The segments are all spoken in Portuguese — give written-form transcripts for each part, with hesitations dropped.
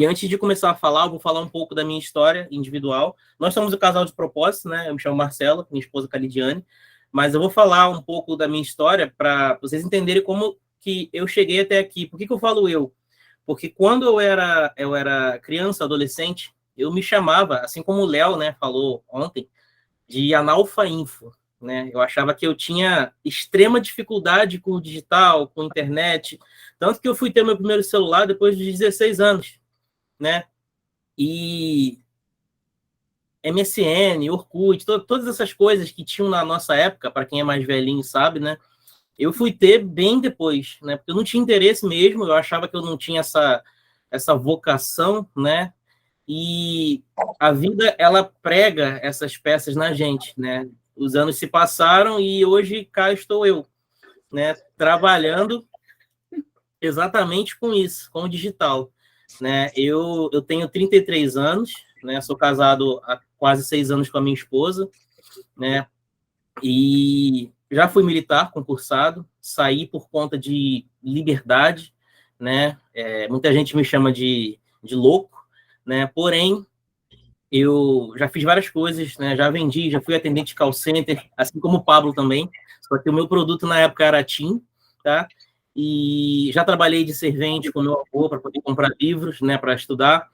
E antes de começar a falar, eu vou falar um pouco da minha história individual. Nós somos o casal de propósito, né? Eu me chamo Marcelo, minha esposa Calidiane, mas eu vou falar um pouco da minha história para vocês entenderem como que eu cheguei até aqui. Por que que eu falo eu? Porque quando eu era criança, adolescente, eu me chamava, assim como o Léo, né, falou ontem, de analfa-info, né? Eu achava que eu tinha extrema dificuldade com o digital, com a internet, tanto que eu fui ter meu primeiro celular depois de 16 anos, né? E MSN, Orkut, todas essas coisas que tinham na nossa época, para quem é mais velhinho sabe, né? Eu fui ter bem depois, né? Porque eu não tinha interesse mesmo, eu achava que eu não tinha essa vocação, né? E a vida, ela prega essas peças na gente, né? Os anos se passaram e hoje cá estou eu, né? Trabalhando exatamente com isso, com o digital, né? Eu tenho 33 anos, né? Sou casado há quase 6 anos com a minha esposa, né? E já fui militar concursado, saí por conta de liberdade, né? Muita gente me chama de louco, né? Porém, eu já fiz várias coisas, né? Já vendi, já fui atendente de call center, assim como o Pablo também. Só que o meu produto na época era TIM, tá? E já trabalhei de servente com meu avô para poder comprar livros, né? Para estudar.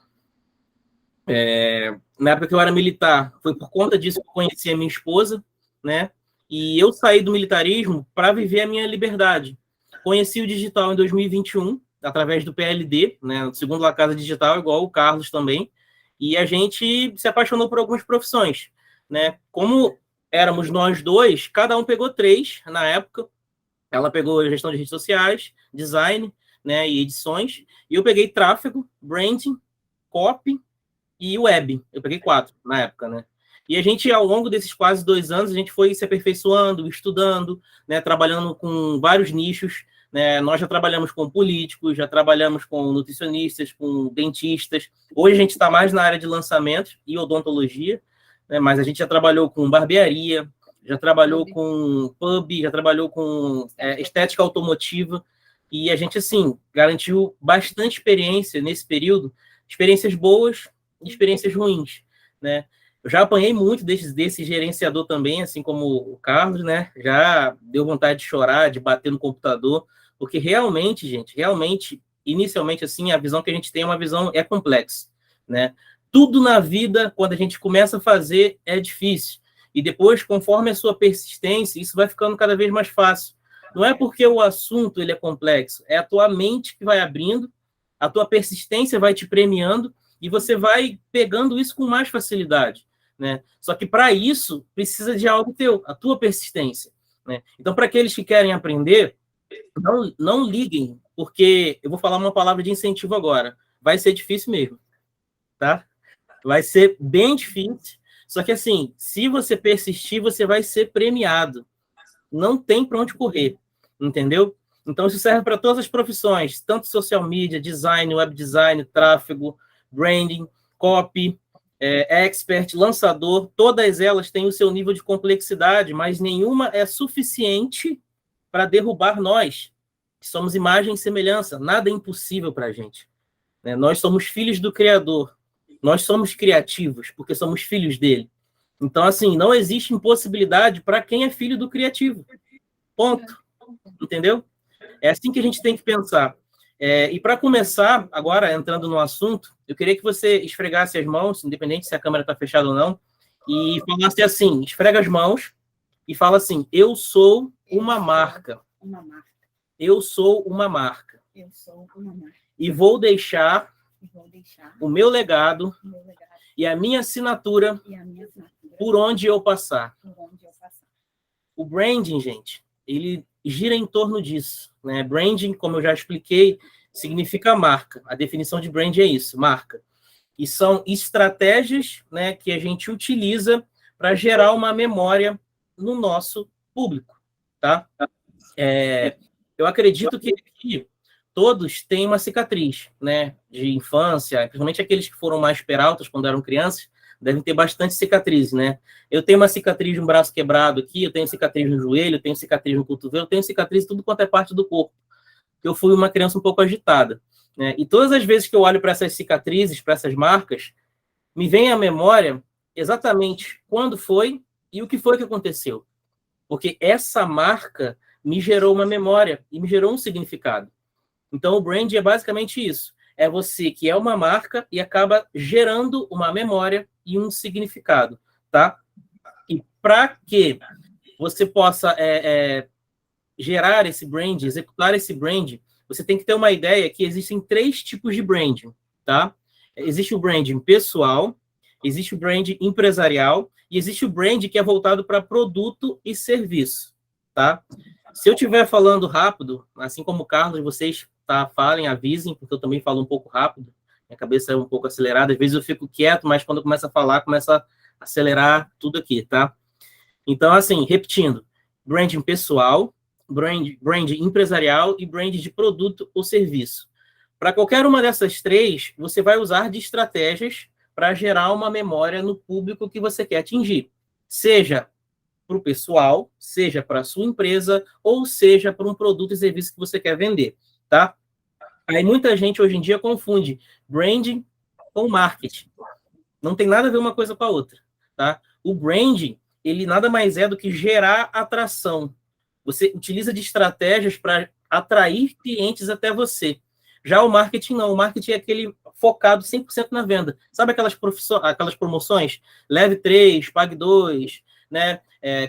Na época que eu era militar, foi por conta disso que eu conheci a minha esposa, né? E eu saí do militarismo para viver a minha liberdade. Conheci o digital em 2021, através do PLD, né? Segundo a Casa Digital, igual o Carlos também. E a gente se apaixonou por algumas profissões, né? Como éramos nós dois, cada um pegou 3 na época. Ela pegou gestão de redes sociais, design, né, e edições. E eu peguei tráfego, branding, copy e web. Eu peguei 4 na época, né? E a gente, ao longo desses quase 2 anos, a gente foi se aperfeiçoando, estudando, né, trabalhando com vários nichos, né? Nós já trabalhamos com políticos, já trabalhamos com nutricionistas, com dentistas. Hoje a gente está mais na área de lançamentos e odontologia, né? Mas a gente já trabalhou com barbearia, já trabalhou com pub, já trabalhou com estética automotiva. E a gente, assim, garantiu bastante experiência nesse período, experiências boas, experiências ruins, né? Eu já apanhei muito desse gerenciador também, assim como o Carlos, né? Já deu vontade de chorar, de bater no computador, porque realmente, gente, realmente, inicialmente, assim, a visão que a gente tem é complexa, né? Tudo na vida, quando a gente começa a fazer, é difícil. E depois, conforme a sua persistência, isso vai ficando cada vez mais fácil. Não é porque o assunto ele é complexo, é a tua mente que vai abrindo, a tua persistência vai te premiando, e você vai pegando isso com mais facilidade, né? Só que para isso precisa de algo teu, a tua persistência, né? Então, para aqueles que querem aprender, não liguem, porque eu vou falar uma palavra de incentivo agora. Vai ser difícil mesmo, tá? Vai ser bem difícil. Só que assim, se você persistir, você vai ser premiado. Não tem para onde correr, entendeu? Então, isso serve para todas as profissões, tanto social media, design, web design, tráfego, branding, copy, expert, lançador, todas elas têm o seu nível de complexidade, mas nenhuma é suficiente para derrubar nós, que somos imagem e semelhança. Nada é impossível para a gente, né? Nós somos filhos do Criador. Nós somos criativos, porque somos filhos dele. Então, assim, não existe impossibilidade para quem é filho do criativo. Ponto. Entendeu? É assim que a gente tem que pensar. E para começar, agora entrando no assunto, eu queria que você esfregasse as mãos, independente se a câmera está fechada ou não, e falasse assim: esfrega as mãos e fala assim: eu sou uma marca. Eu sou uma marca. E vou deixar o meu legado e a minha assinatura por onde eu passar. O branding, gente, ele gira em torno disso, né? Branding, como eu já expliquei, significa marca. A definição de brand é isso, marca. E são estratégias, né, que a gente utiliza para gerar uma memória no nosso público, tá? Eu acredito que aqui todos têm uma cicatriz, né, de infância, principalmente aqueles que foram mais peraltas quando eram crianças, devem ter bastante cicatriz, né? Eu tenho uma cicatriz no braço quebrado aqui, eu tenho cicatriz no joelho, eu tenho cicatriz no cotovelo, eu tenho cicatriz em tudo quanto é parte do corpo. Eu fui uma criança um pouco agitada. né? E todas as vezes que eu olho para essas cicatrizes, para essas marcas, me vem à memória exatamente quando foi e o que foi que aconteceu. Porque essa marca me gerou uma memória e me gerou um significado. Então, o brand é basicamente isso. É você que é uma marca e acaba gerando uma memória e um significado, tá? E para que você possa gerar esse brand, executar esse brand, você tem que ter uma ideia que existem 3 tipos de branding, tá? Existe o branding pessoal, existe o branding empresarial e existe o brand que é voltado para produto e serviço, tá? Se eu estiver falando rápido, assim como o Carlos, vocês falem, avisem, porque eu também falo um pouco rápido, minha cabeça é um pouco acelerada, às vezes eu fico quieto, mas quando eu começo a falar, começa a acelerar tudo aqui, tá? Então, assim, repetindo, branding pessoal, brand empresarial e brand de produto ou serviço. Para qualquer uma dessas 3, você vai usar de estratégias para gerar uma memória no público que você quer atingir. Seja para o pessoal, seja para a sua empresa, ou seja para um produto e serviço que você quer vender, tá? Aí muita gente hoje em dia confunde branding com marketing. Não tem nada a ver uma coisa com a outra, tá? O branding, ele nada mais é do que gerar atração. Você utiliza de estratégias para atrair clientes até você. Já o marketing não. O marketing é aquele focado 100% na venda. Sabe aquelas promoções? Leve 3, pague 2, né?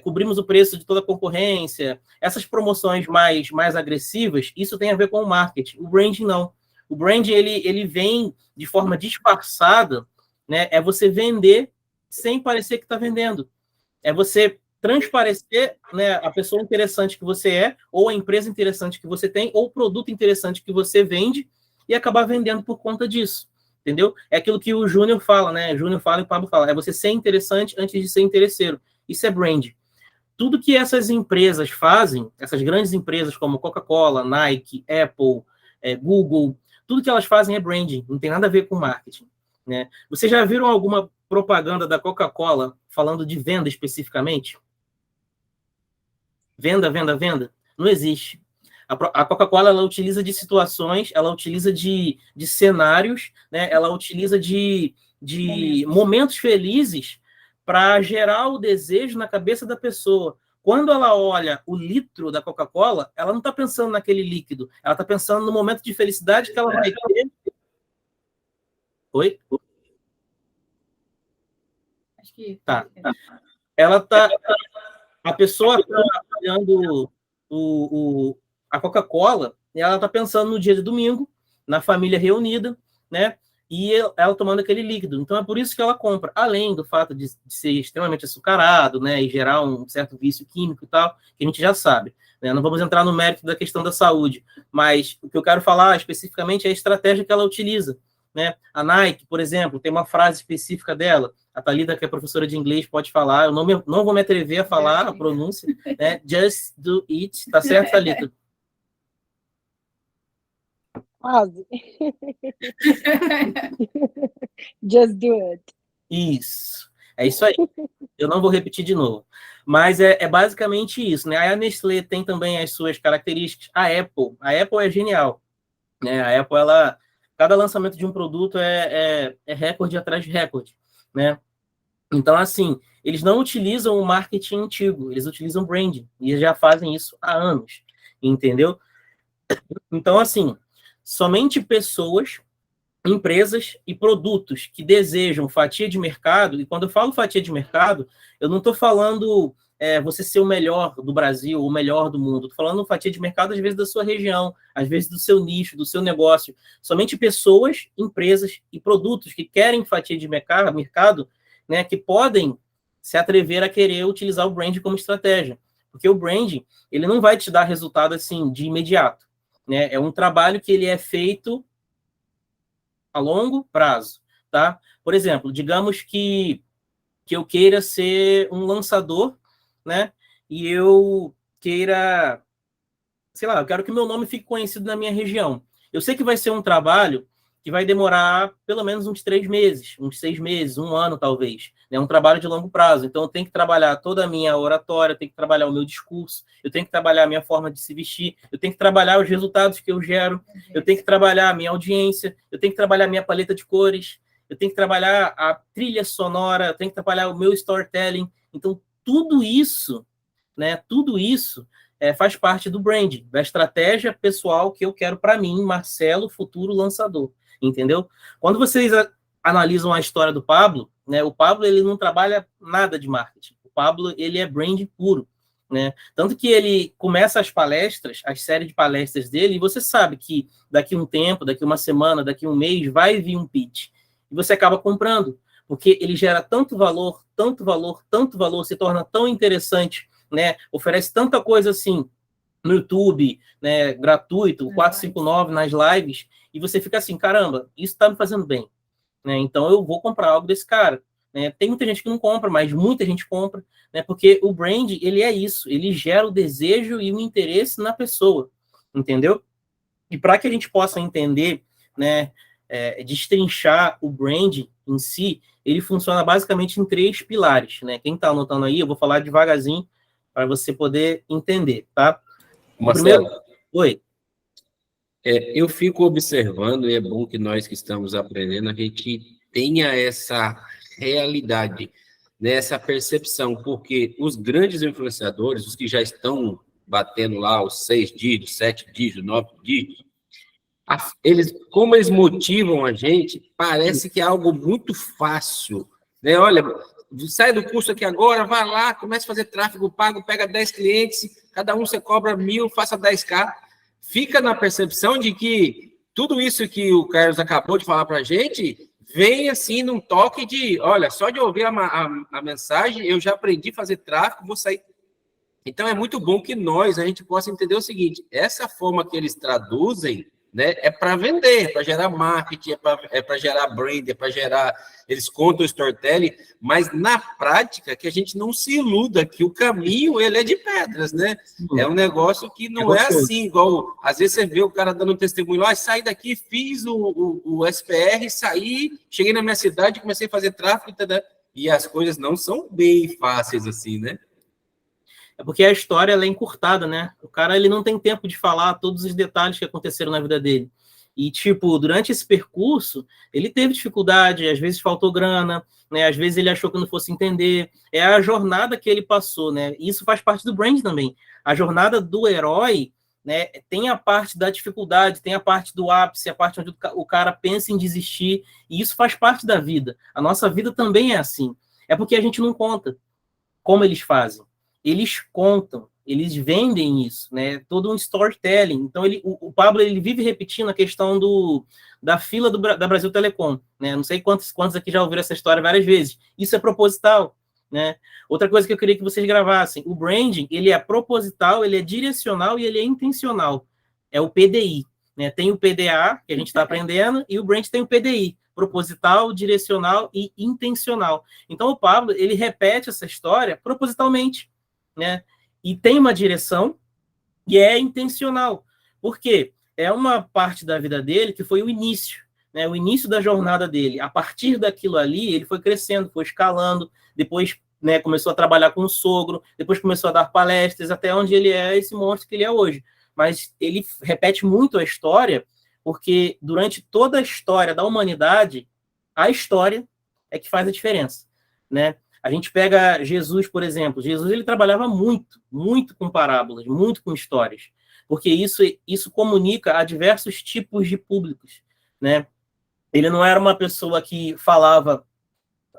Cobrimos o preço de toda a concorrência. Essas promoções mais agressivas, isso tem a ver com o marketing. O branding não. O branding, ele vem de forma disfarçada, né? É você vender sem parecer que está vendendo. É você transparecer, né, a pessoa interessante que você é, ou a empresa interessante que você tem, ou o produto interessante que você vende, e acabar vendendo por conta disso. Entendeu? É aquilo que o Júnior fala, né? O Júnior fala e o Pablo fala. É você ser interessante antes de ser interesseiro. Isso é brand. Tudo que essas empresas fazem, essas grandes empresas como Coca-Cola, Nike, Apple, Google, tudo que elas fazem é branding, não tem nada a ver com marketing, né? Vocês já viram alguma propaganda da Coca-Cola falando de venda especificamente? Venda, venda, venda? Não existe. A Coca-Cola, ela utiliza de situações, ela utiliza de cenários, né? Ela utiliza de momentos felizes para gerar o desejo na cabeça da pessoa. Quando ela olha o litro da Coca-Cola, ela não está pensando naquele líquido, ela está pensando no momento de felicidade que ela vai ter. Oi? Acho que tá. Ela tá. A pessoa está olhando a Coca-Cola e ela está pensando no dia de domingo, na família reunida, né? E ela tomando aquele líquido. Então é por isso que ela compra, além do fato de ser extremamente açucarado, né? E gerar um certo vício químico e tal, que a gente já sabe. Né? Não vamos entrar no mérito da questão da saúde, mas o que eu quero falar especificamente é a estratégia que ela utiliza. Né? A Nike, por exemplo, tem uma frase específica dela. A Thalita, que é professora de inglês, pode falar. Eu não vou me atrever a falar a pronúncia. Né? Just do it. Tá certo, Thalita? Quase. Just do it. Isso. É isso aí. Eu não vou repetir de novo. Mas é basicamente isso. Né? A Nestlé tem também as suas características. A Apple é genial. Né? A Apple, cada lançamento de um produto é recorde atrás de recorde. Né? Então, assim, eles não utilizam o marketing antigo, eles utilizam branding, e já fazem isso há anos, entendeu? Então, assim, somente pessoas, empresas e produtos que desejam fatia de mercado, e quando eu falo fatia de mercado, eu não estou falando você ser o melhor do Brasil, o melhor do mundo, estou falando fatia de mercado, às vezes, da sua região, às vezes do seu nicho, do seu negócio. Somente pessoas, empresas e produtos que querem fatia de mercado, né, que podem se atrever a querer utilizar o brand como estratégia. Porque o branding, ele não vai te dar resultado assim de imediato. Né? É um trabalho que ele é feito a longo prazo. Tá? Por exemplo, digamos que eu queira ser um lançador, né? E eu queira, sei lá, eu quero que meu nome fique conhecido na minha região. Eu sei que vai ser um trabalho que vai demorar pelo menos uns 3 meses, uns 6 meses, um ano talvez. É um trabalho de longo prazo. Então, eu tenho que trabalhar toda a minha oratória, eu tenho que trabalhar o meu discurso, eu tenho que trabalhar a minha forma de se vestir, eu tenho que trabalhar os resultados que eu gero, eu tenho que trabalhar a minha audiência, eu tenho que trabalhar a minha paleta de cores, eu tenho que trabalhar a trilha sonora, eu tenho que trabalhar o meu storytelling. Então, tudo isso, né, tudo isso faz parte do branding, da estratégia pessoal que eu quero para mim, Marcelo, futuro lançador, entendeu? Quando vocês analisam a história do Pablo, né, o Pablo ele não trabalha nada de marketing. O Pablo ele é branding puro, né? Tanto que ele começa as palestras, as séries de palestras dele, e você sabe que daqui um tempo, daqui uma semana, daqui um mês, vai vir um pitch. E você acaba comprando, porque ele gera tanto valor, tanto valor, tanto valor, se torna tão interessante, né? Oferece tanta coisa assim no YouTube, né, gratuito, 459 nas lives, e você fica assim, caramba, isso está me fazendo bem, né? Então eu vou comprar algo desse cara, né? Tem muita gente que não compra, mas muita gente compra, né? Porque o brand, ele é isso, ele gera o desejo e o interesse na pessoa, entendeu? E para que a gente possa entender, né, destrinchar o brand em si, ele funciona basicamente em 3 pilares, né? Quem está anotando aí, eu vou falar devagarzinho para você poder entender, tá? Marcelo, Primeiro, oi. Eu fico observando, e é bom que nós que estamos aprendendo, a gente tenha essa realidade, né, essa percepção, porque os grandes influenciadores, os que já estão batendo lá os 6 dígitos, 7 dígitos, 9 dígitos, como eles motivam a gente, parece que é algo muito fácil, né? Olha, sai do curso aqui agora, vai lá, começa a fazer tráfego pago, pega 10 clientes, cada um você cobra 1.000, faça 10K. Fica na percepção de que tudo isso que o Carlos acabou de falar para a gente vem assim num toque de, olha, só de ouvir a mensagem, eu já aprendi a fazer tráfego, vou sair. Então é muito bom que a gente possa entender o seguinte, essa forma que eles traduzem, né, é para vender, é para gerar marketing, é para gerar brand, é para gerar, eles contam o storytelling, mas na prática que a gente não se iluda que o caminho ele é de pedras, né? É um negócio que não é assim, igual às vezes você vê o cara dando um testemunho, saí daqui, fiz o SPR, saí, cheguei na minha cidade, comecei a fazer tráfego, e as coisas não são bem fáceis assim, né? É porque a história ela é encurtada, né? O cara ele não tem tempo de falar todos os detalhes que aconteceram na vida dele. E, tipo, durante esse percurso, ele teve dificuldade, às vezes faltou grana, né? Às vezes ele achou que não fosse entender. É a jornada que ele passou, né? E isso faz parte do brand também. A jornada do herói, né? Tem a parte da dificuldade, tem a parte do ápice, a parte onde o cara pensa em desistir. E isso faz parte da vida. A nossa vida também é assim. É porque a gente não conta como eles fazem. Eles contam, eles vendem isso, né? Todo um storytelling. Então, o Pablo ele vive repetindo a questão da fila da Brasil Telecom, né? Não sei quantos aqui já ouviram essa história várias vezes. Isso é proposital, né? Outra coisa que eu queria que vocês gravassem, o branding, ele é proposital, ele é direcional e ele é intencional. É o PDI, né? Tem o PDA, que a gente está aprendendo, e o brand tem o PDI, proposital, direcional e intencional. Então, o Pablo, ele repete essa história propositalmente, né? E tem uma direção e é intencional. Por quê? É uma parte da vida dele que foi o início, né? O início da jornada dele. A partir daquilo ali, ele foi crescendo, foi escalando, depois, né, começou a trabalhar com o sogro, depois começou a dar palestras, até onde ele é esse monstro que ele é hoje. Mas ele repete muito a história, porque durante toda a história da humanidade, a história é que faz a diferença, né? A gente pega Jesus, por exemplo. Jesus ele trabalhava muito, muito com parábolas, muito com histórias, porque isso comunica a diversos tipos de públicos, né? Ele não era uma pessoa que falava,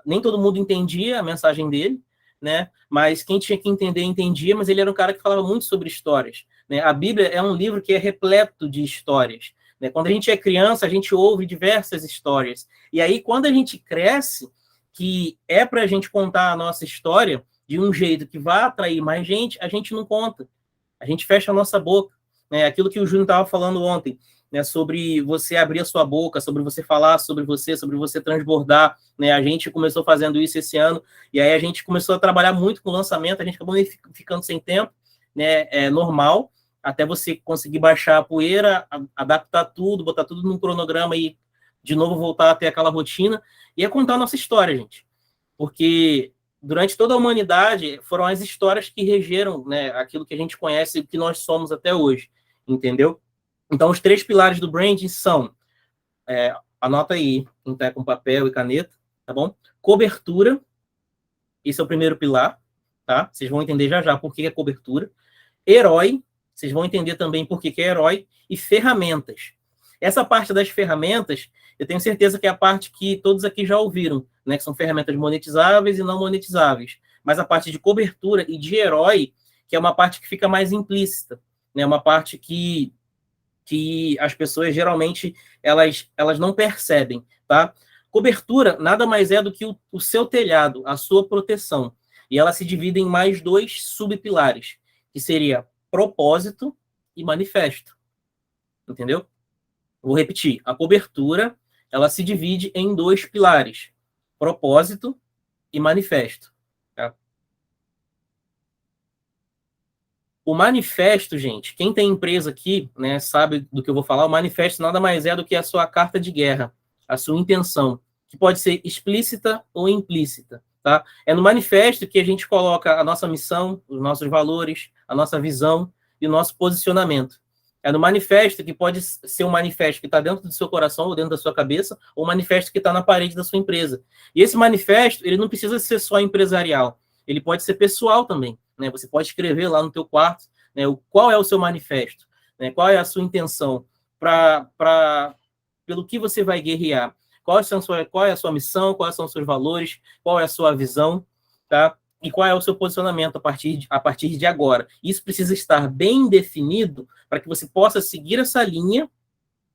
nem todo mundo entendia a mensagem dele, né? Mas quem tinha que entender, entendia, mas ele era um cara que falava muito sobre histórias, né? A Bíblia é um livro que é repleto de histórias, né? Quando a gente é criança, a gente ouve diversas histórias. E aí, quando a gente cresce, que é para a gente contar a nossa história de um jeito que vai atrair mais gente, a gente não conta. A gente fecha a nossa boca, né? Aquilo que o Júnior estava falando ontem, né? Sobre você abrir a sua boca, sobre você falar sobre você transbordar, né? A gente começou fazendo isso esse ano, e aí a gente começou a trabalhar muito com o lançamento, a gente acabou ficando sem tempo, né? É normal, até você conseguir baixar a poeira, adaptar tudo, botar tudo num cronograma aí de novo voltar a ter aquela rotina, e é contar a nossa história, gente. Porque durante toda a humanidade foram as histórias que regeram, né, aquilo que a gente conhece e que nós somos até hoje, entendeu? Então, os 3 pilares do branding são, anota aí, quem tá com papel e caneta, tá bom? Cobertura, esse é o primeiro pilar, tá? Vocês vão entender já já por que é cobertura. Herói, vocês vão entender também por que é herói. E ferramentas. Essa parte das ferramentas, eu tenho certeza que é a parte que todos aqui já ouviram, né? Que são ferramentas monetizáveis e não monetizáveis. Mas a parte de cobertura e de herói, que é uma parte que fica mais implícita, né? Uma parte que as pessoas geralmente elas não percebem, tá? Cobertura nada mais é do que o seu telhado, a sua proteção. E ela se divide em mais 2 subpilares, que seria propósito e manifesto. Entendeu? Vou repetir. A cobertura, ela se divide em 2 pilares, propósito e manifesto. Tá? O manifesto, gente, quem tem empresa aqui, né, sabe do que eu vou falar. O manifesto nada mais é do que a sua carta de guerra, a sua intenção, que pode ser explícita ou implícita. Tá? É no manifesto que a gente coloca a nossa missão, os nossos valores, a nossa visão e o nosso posicionamento. É no manifesto que pode ser um manifesto que está dentro do seu coração ou dentro da sua cabeça, ou um manifesto que está na parede da sua empresa. E esse manifesto, ele não precisa ser só empresarial, ele pode ser pessoal também. Né? Você pode escrever lá no teu quarto, né, qual é o seu manifesto, né, qual é a sua intenção, pelo que você vai guerrear, qual é a sua missão, quais são os seus valores, qual é a sua visão, tá? E qual é o seu posicionamento a partir de agora. Isso precisa estar bem definido para que você possa seguir essa linha,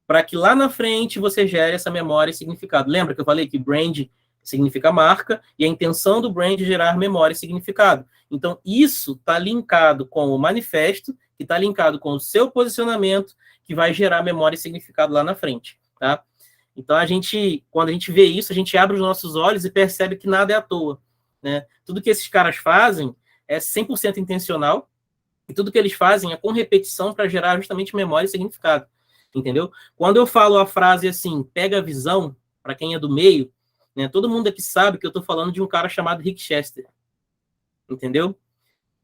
para que lá na frente você gere essa memória e significado. Lembra que eu falei que brand significa marca, e a intenção do brand é gerar memória e significado. Então, isso está linkado com o manifesto, que está linkado com o seu posicionamento, que vai gerar memória e significado lá na frente, tá? Então, quando a gente vê isso, a gente abre os nossos olhos e percebe que nada é à toa, né? Tudo que esses caras fazem é 100% intencional, e tudo que eles fazem é com repetição para gerar justamente memória e significado, entendeu? Quando eu falo a frase assim, pega a visão, para quem é do meio, né, todo mundo aqui sabe que eu estou falando de um cara chamado Rick Chester, entendeu?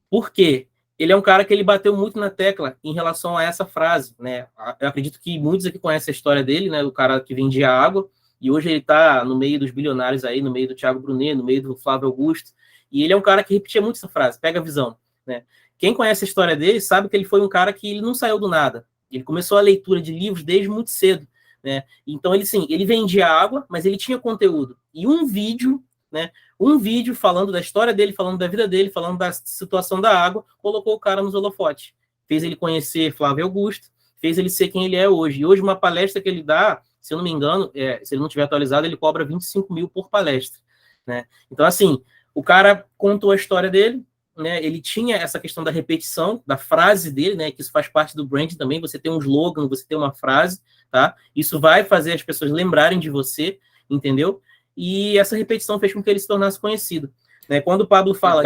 Por quê? Ele é um cara que ele bateu muito na tecla em relação a essa frase, né? Eu acredito que muitos aqui conhecem a história dele, né? O cara que vendia água, e hoje ele está no meio dos bilionários aí, no meio do Thiago Brunet, no meio do Flávio Augusto, e ele é um cara que repetia muito essa frase, pega a visão, né? Quem conhece a história dele sabe que ele foi um cara que ele não saiu do nada. Ele começou a leitura de livros desde muito cedo, né? Então, ele vendia água, mas ele tinha conteúdo. E um vídeo, né? Um vídeo falando da história dele, falando da vida dele, falando da situação da água, colocou o cara nos holofotes. Fez ele conhecer Flávio Augusto, fez ele ser quem ele é hoje. E hoje, uma palestra que ele dá, se eu não me engano, se ele não tiver atualizado, ele cobra 25 mil por palestra, né? Então, assim, o cara contou a história dele, né? Ele tinha essa questão da repetição, da frase dele, né? Que isso faz parte do brand também. Você tem um slogan, você tem uma frase, tá? Isso vai fazer as pessoas lembrarem de você, entendeu? E essa repetição fez com que ele se tornasse conhecido, né? Quando o Pablo fala...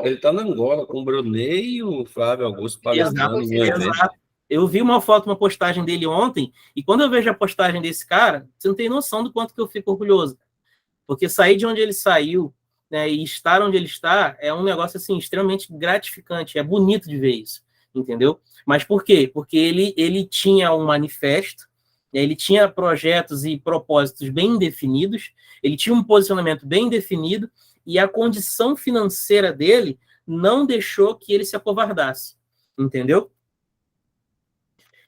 Ele tá na Angola com o Brunet e o Flávio Augusto palestrando. Exato. Eu vi uma foto, uma postagem dele ontem, e quando eu vejo a postagem desse cara, você não tem noção do quanto que eu fico orgulhoso. Porque sair de onde ele saiu, né, e estar onde ele está é um negócio assim extremamente gratificante, é bonito de ver isso, entendeu? Mas por quê? Porque ele tinha um manifesto, né, ele tinha projetos e propósitos bem definidos, ele tinha um posicionamento bem definido, e a condição financeira dele não deixou que ele se acovardasse, entendeu?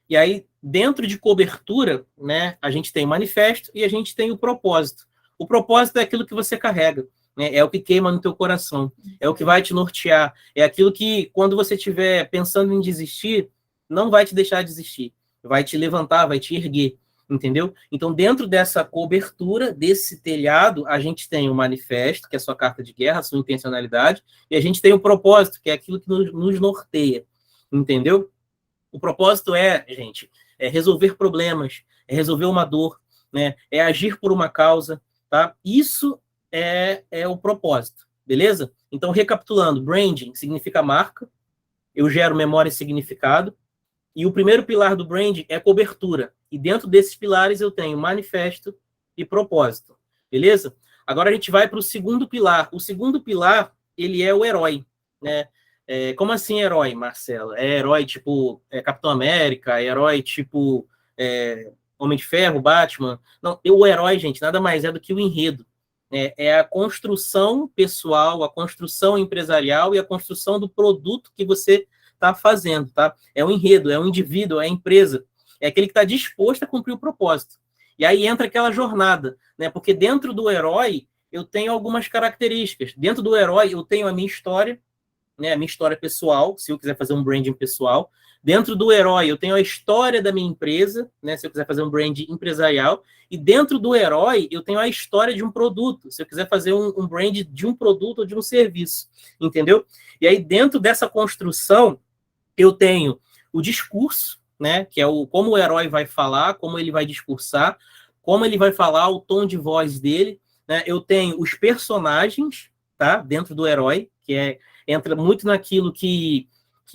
E aí, dentro de cobertura, né, a gente tem o manifesto e a gente tem o propósito. O propósito é aquilo que você carrega, né? É o que queima no teu coração, é o que vai te nortear, é aquilo que, quando você estiver pensando em desistir, não vai te deixar desistir, vai te levantar, vai te erguer, entendeu? Então, dentro dessa cobertura, desse telhado, a gente tem o manifesto, que é a sua carta de guerra, a sua intencionalidade, e a gente tem o propósito, que é aquilo que nos norteia, entendeu? O propósito gente, é resolver problemas, é resolver uma dor, né? É agir por uma causa, tá? Isso é o propósito, beleza? Então, recapitulando, branding significa marca, eu gero memória e significado, e o primeiro pilar do branding é cobertura. E dentro desses pilares eu tenho manifesto e propósito, beleza? Agora a gente vai para o segundo pilar. O segundo pilar, ele é o herói, né? Como assim herói, Marcelo? É herói tipo Capitão América, é herói tipo Homem de Ferro, Batman? Não, o herói, gente, nada mais é do que o enredo. É a construção pessoal, a construção empresarial e a construção do produto que você está fazendo, tá? É o enredo, é o indivíduo, é a empresa. É aquele que está disposto a cumprir o propósito. E aí entra aquela jornada, né? Porque dentro do herói eu tenho algumas características. Dentro do herói eu tenho a minha história, né? A minha história pessoal, se eu quiser fazer um branding pessoal. Dentro do herói eu tenho a história da minha empresa, né? Se eu quiser fazer um branding empresarial. E dentro do herói eu tenho a história de um produto, se eu quiser fazer um brand de um produto ou de um serviço, entendeu? E aí dentro dessa construção eu tenho o discurso, né, que é como o herói vai falar, como ele vai discursar, como ele vai falar, o tom de voz dele, né? Eu tenho os personagens, tá, dentro do herói, que entra muito naquilo que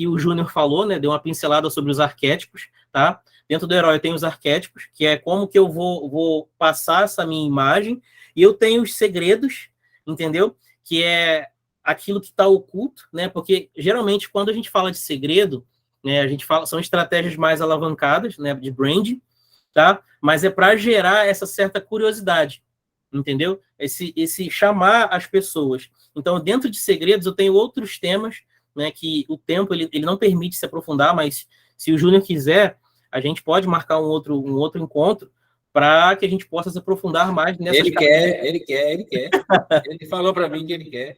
o Júnior falou, né, deu uma pincelada sobre os arquétipos, tá? Dentro do herói eu tenho os arquétipos, que é como que eu vou passar essa minha imagem, e eu tenho os segredos, entendeu? Que é aquilo que está oculto, né? Porque geralmente quando a gente fala de segredo, né, a gente fala são estratégias mais alavancadas, né, de branding, tá? Mas é para gerar essa certa curiosidade, entendeu? Esse chamar as pessoas. Então, dentro de segredos eu tenho outros temas, né, que o tempo ele não permite se aprofundar, mas se o Júnior quiser, a gente pode marcar um outro encontro para que a gente possa se aprofundar mais nessa. Ele quer. Ele falou para mim que ele quer.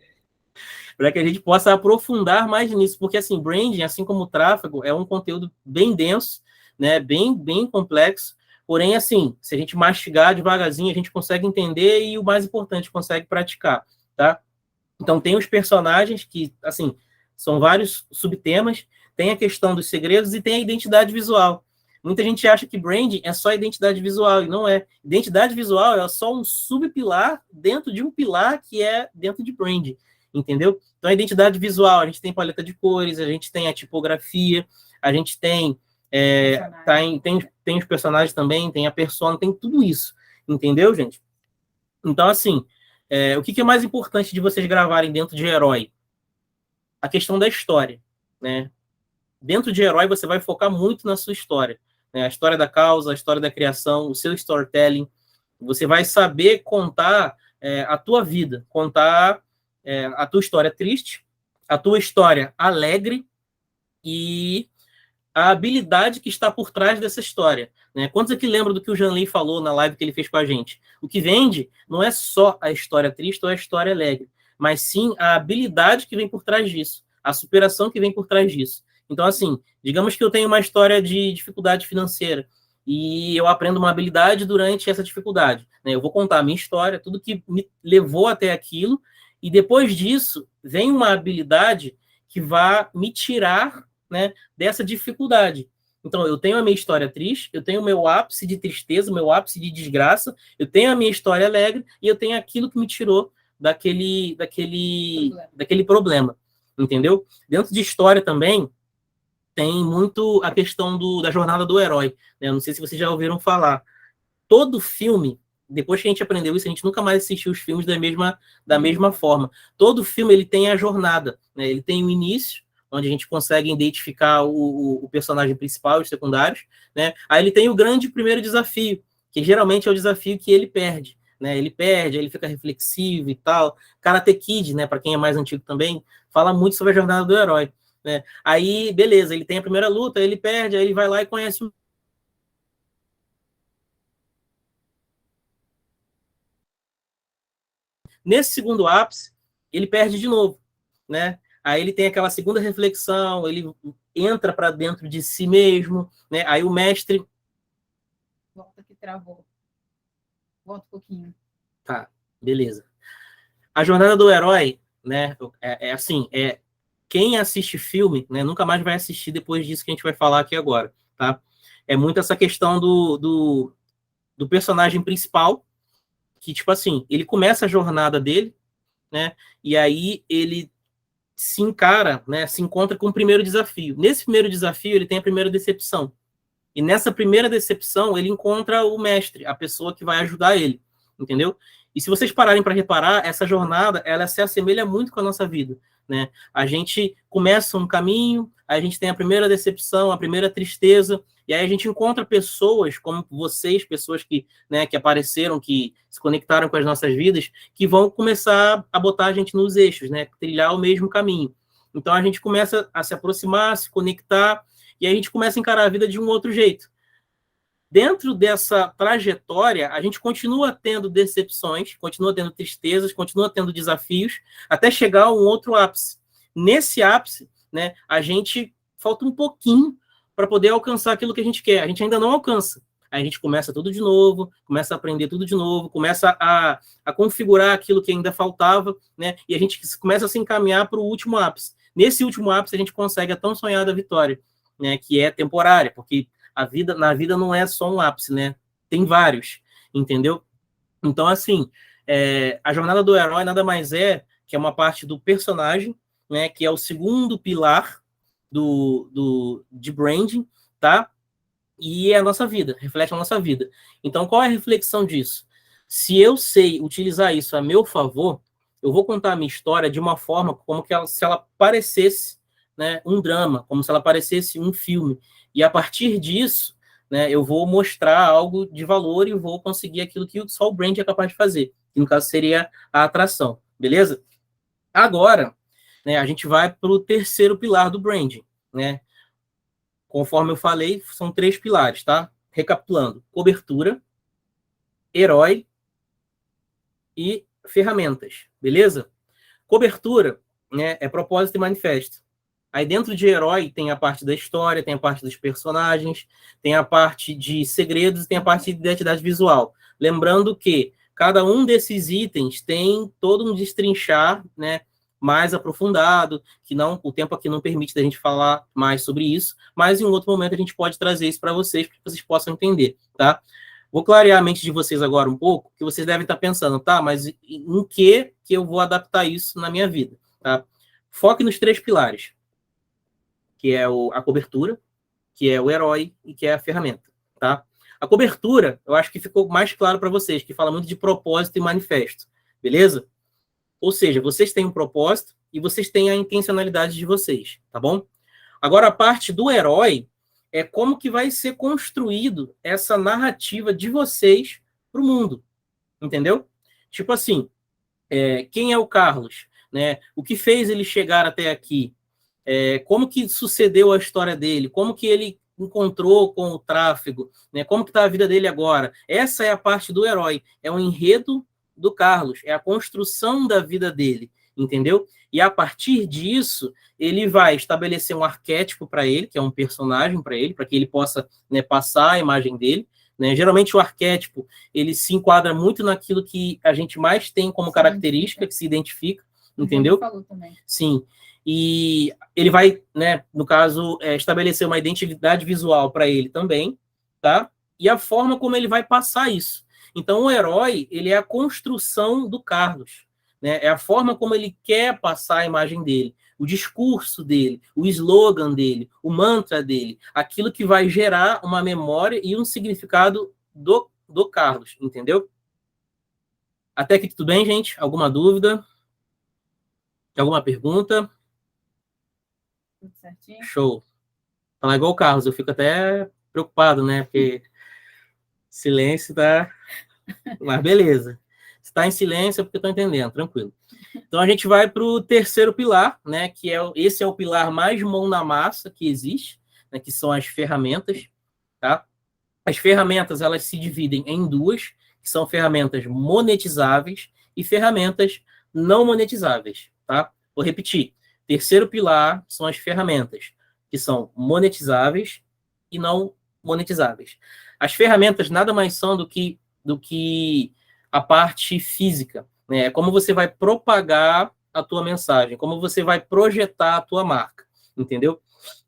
Para que a gente possa aprofundar mais nisso, porque assim, branding, assim como o tráfego, é um conteúdo bem denso, né, bem complexo, porém, assim, se a gente mastigar devagarzinho, a gente consegue entender e, o mais importante, consegue praticar, tá? Então, tem os personagens que, assim, são vários subtemas, tem a questão dos segredos e tem a identidade visual. Muita gente acha que branding é só identidade visual, e não é. Identidade visual é só um subpilar dentro de um pilar que é dentro de branding, entendeu? Então, a identidade visual, a gente tem paleta de cores, a gente tem a tipografia, a gente tem os personagens também, tem a persona, tem tudo isso, entendeu, gente? Então, assim, o que é mais importante de vocês gravarem dentro de herói? A questão da história, né? Dentro de herói, você vai focar muito na sua história, né? A história da causa, a história da criação, o seu storytelling. Você vai saber contar a tua vida, contar a tua história triste, a tua história alegre e a habilidade que está por trás dessa história, né? Quantos aqui lembram do que o Janley falou na live que ele fez com a gente? O que vende não é só a história triste ou a história alegre, mas sim a habilidade que vem por trás disso, a superação que vem por trás disso. Então, assim, digamos que eu tenho uma história de dificuldade financeira e eu aprendo uma habilidade durante essa dificuldade, né? Eu vou contar a minha história, tudo que me levou até aquilo, e depois disso vem uma habilidade que vai me tirar, né, dessa dificuldade. Então, eu tenho a minha história triste, eu tenho o meu ápice de tristeza, o meu ápice de desgraça, eu tenho a minha história alegre e eu tenho aquilo que me tirou daquele problema, entendeu? Dentro de história também tem muito a questão da jornada do herói, né? Eu não sei se vocês já ouviram falar. Todo filme, depois que a gente aprendeu isso, a gente nunca mais assistiu os filmes da mesma forma. Todo filme ele tem a jornada, né? Ele tem o início, onde a gente consegue identificar o personagem principal e os secundários, né? Aí ele tem o grande primeiro desafio, que geralmente é o desafio que ele perde, né? Ele perde, ele fica reflexivo e tal. Karate Kid, né? Para quem é mais antigo também, fala muito sobre a jornada do herói, né? Aí, beleza, ele tem a primeira luta, ele perde, aí ele vai lá e conhece o... Nesse segundo ápice, ele perde de novo, né? Aí ele tem aquela segunda reflexão, ele entra para dentro de si mesmo, né? Aí o mestre... Volta que travou. Volta um pouquinho. Tá, beleza. A jornada do herói, né? Assim, quem assiste filme, né? Nunca mais vai assistir depois disso que a gente vai falar aqui agora, tá? É muito essa questão do personagem principal, que, tipo assim, ele começa a jornada dele, né? E aí ele se encontra com o primeiro desafio. Nesse primeiro desafio, ele tem a primeira decepção. E nessa primeira decepção, ele encontra o mestre, a pessoa que vai ajudar ele. entendeu? E se vocês pararem para reparar, essa jornada, ela se assemelha muito com a nossa vida, né? A gente começa um caminho, aí a gente tem a primeira decepção, a primeira tristeza, e aí a gente encontra pessoas como vocês, pessoas que, né, que apareceram, que se conectaram com as nossas vidas, que vão começar a botar a gente nos eixos, né? Trilhar o mesmo caminho. Então a gente começa a se aproximar, se conectar, e aí a gente começa a encarar a vida de um outro jeito. Dentro dessa trajetória, a gente continua tendo decepções, continua tendo tristezas, continua tendo desafios, até chegar a um outro ápice. Nesse ápice, né, a gente falta um pouquinho para poder alcançar aquilo que a gente quer. A gente ainda não alcança. Aí a gente começa tudo de novo, começa a aprender tudo de novo, começa a configurar aquilo que ainda faltava, né, e a gente começa a se encaminhar para o último ápice. Nesse último ápice, a gente consegue a tão sonhada vitória, né, que é temporária, porque na vida não é só um ápice, né? Tem vários, entendeu? Então, assim, a jornada do herói nada mais é que é uma parte do personagem, né? Que é o segundo pilar de branding, tá? E é a nossa vida, reflete a nossa vida. Então, qual é a reflexão disso? Se eu sei utilizar isso a meu favor, eu vou contar a minha história de uma forma como que se ela parecesse, né, um drama, como se ela parecesse um filme. E a partir disso, né, eu vou mostrar algo de valor e vou conseguir aquilo que só o brand é capaz de fazer, que no caso seria a atração, beleza? Agora, né, a gente vai para o terceiro pilar do branding, né? Conforme eu falei, são 3 pilares, tá? Recapitulando: cobertura, herói e ferramentas, beleza? Cobertura, né, é propósito e manifesto. Aí dentro de herói tem a parte da história, tem a parte dos personagens, tem a parte de segredos e tem a parte de identidade visual. Lembrando que cada um desses itens tem todo um destrinchar, né, mais aprofundado, que não, o tempo aqui não permite da gente falar mais sobre isso, mas em um outro momento a gente pode trazer isso para vocês vocês possam entender, tá? Vou clarear a mente de vocês agora um pouco, que vocês devem estar pensando, tá? Mas em que eu vou adaptar isso na minha vida, tá? Foque nos 3 pilares, que é a cobertura, que é o herói e que é a ferramenta, tá? A cobertura, eu acho que ficou mais claro para vocês, que fala muito de propósito e manifesto, beleza? Ou seja, vocês têm um propósito e vocês têm a intencionalidade de vocês, tá bom? Agora, a parte do herói é como que vai ser construído essa narrativa de vocês para o mundo, entendeu? Tipo assim, quem é o Carlos, né? O que fez ele chegar até aqui? Como que sucedeu a história dele? Como que ele encontrou com o tráfego? Né? Como que está a vida dele agora? Essa é a parte do herói. É o enredo do Carlos. É a construção da vida dele, entendeu? E a partir disso, ele vai estabelecer um arquétipo para ele, que é um personagem para ele, para que ele possa, né, passar a imagem dele. Né? Geralmente o arquétipo, ele se enquadra muito naquilo que a gente mais tem como característica, que se identifica, entendeu? Falou também. Sim. E ele vai, né, no caso, estabelecer uma identidade visual para ele também, tá? E a forma como ele vai passar isso. Então, o herói, ele é a construção do Carlos, né? É a forma como ele quer passar a imagem dele, o discurso dele, o slogan dele, o mantra dele, aquilo que vai gerar uma memória e um significado do Carlos, entendeu? Até aqui tudo bem, gente? Alguma dúvida? Alguma pergunta? Tudo certinho? Show. Falar igual o Carlos, eu fico até preocupado, né? Porque silêncio tá. Mas beleza. Se tá em silêncio é porque eu tô entendendo, tranquilo. Então a gente vai para o terceiro pilar, né? Que esse é o pilar mais mão na massa que existe, né? Que são as ferramentas, tá? As ferramentas elas se dividem em 2, que são ferramentas monetizáveis e ferramentas não monetizáveis, tá? Vou repetir. Terceiro pilar são as ferramentas, que são monetizáveis e não monetizáveis. As ferramentas nada mais são do que a parte física, né? É como você vai propagar a tua mensagem, como você vai projetar a tua marca, entendeu?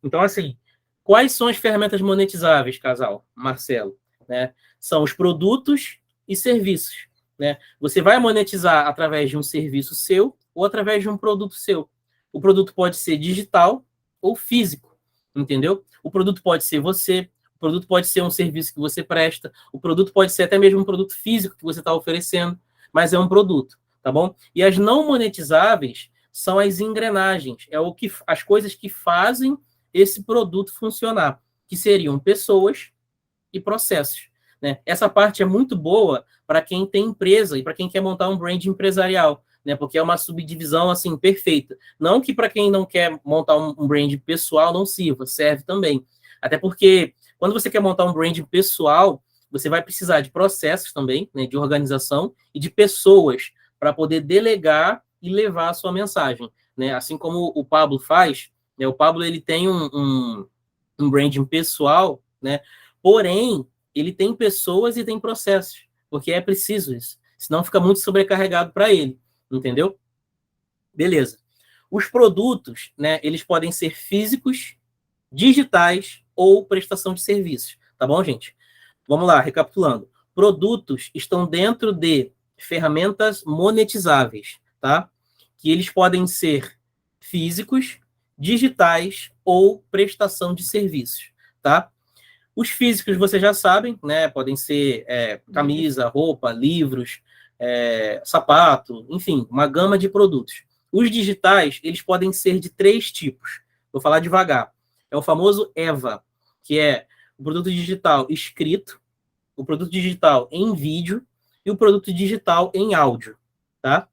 Então, assim, quais são as ferramentas monetizáveis, casal? Marcelo, né? São os produtos e serviços, né? Você vai monetizar através de um serviço seu ou através de um produto seu. O produto pode ser digital ou físico, entendeu? O produto pode ser você, o produto pode ser um serviço que você presta, o produto pode ser até mesmo um produto físico que você está oferecendo, mas é um produto, tá bom? E as não monetizáveis são as engrenagens, as coisas que fazem esse produto funcionar, que seriam pessoas e processos, né? Essa parte é muito boa para quem tem empresa e para quem quer montar um brand empresarial, né? Porque é uma subdivisão assim perfeita. Não que para quem não quer montar um brand pessoal não sirva, serve também. Até porque quando você quer montar um brand pessoal, você vai precisar de processos também, né? De organização e de pessoas para poder delegar e levar a sua mensagem, né? Assim como o Pablo faz, né? O Pablo ele tem um branding pessoal, né? Porém, ele tem pessoas e tem processos, porque é preciso isso. Senão fica muito sobrecarregado para ele, entendeu? Beleza. Os produtos, né, eles podem ser físicos, digitais ou prestação de serviços. Tá bom, gente? Vamos lá, recapitulando. Produtos estão dentro de ferramentas monetizáveis, tá? Que eles podem ser físicos, digitais ou prestação de serviços, tá? Os físicos vocês já sabem, né? Podem ser camisa, roupa, livros, sapato, enfim, uma gama de produtos. Os digitais, eles podem ser de 3 tipos. Vou falar devagar. É o famoso EVA, que é o produto digital escrito, o produto digital em vídeo e o produto digital em áudio, tá?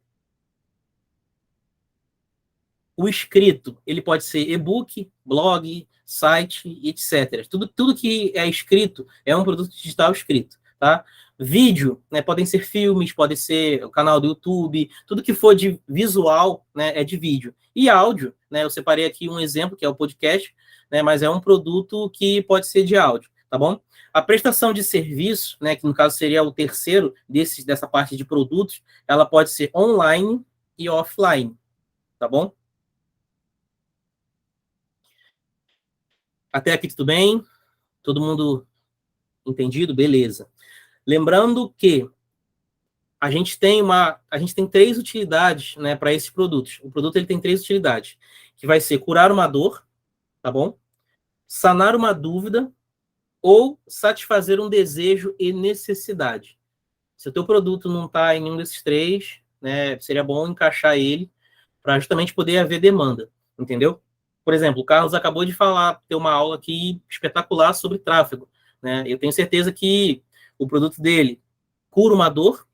O escrito, ele pode ser e-book, blog, site, etc. Tudo que é escrito é um produto digital escrito, tá? Vídeo, né, podem ser filmes, pode ser o canal do YouTube, tudo que for de visual, né, é de vídeo. E áudio, né, eu separei aqui um exemplo, que é o podcast, né, mas é um produto que pode ser de áudio, tá bom? A prestação de serviço, né, que no caso seria o terceiro dessa parte de produtos, ela pode ser online e offline, tá bom? Até aqui tudo bem? Todo mundo entendido? Beleza. Lembrando que a gente tem 3 utilidades, né, para esses produtos. O produto ele tem 3 utilidades, que vai ser curar uma dor, tá bom? Sanar uma dúvida ou satisfazer um desejo e necessidade. Se o teu produto não está em nenhum desses 3, né, seria bom encaixar ele para justamente poder haver demanda, entendeu? Por exemplo, o Carlos acabou de ter uma aula aqui espetacular sobre tráfego, né? Eu tenho certeza que o produto dele cura uma dor,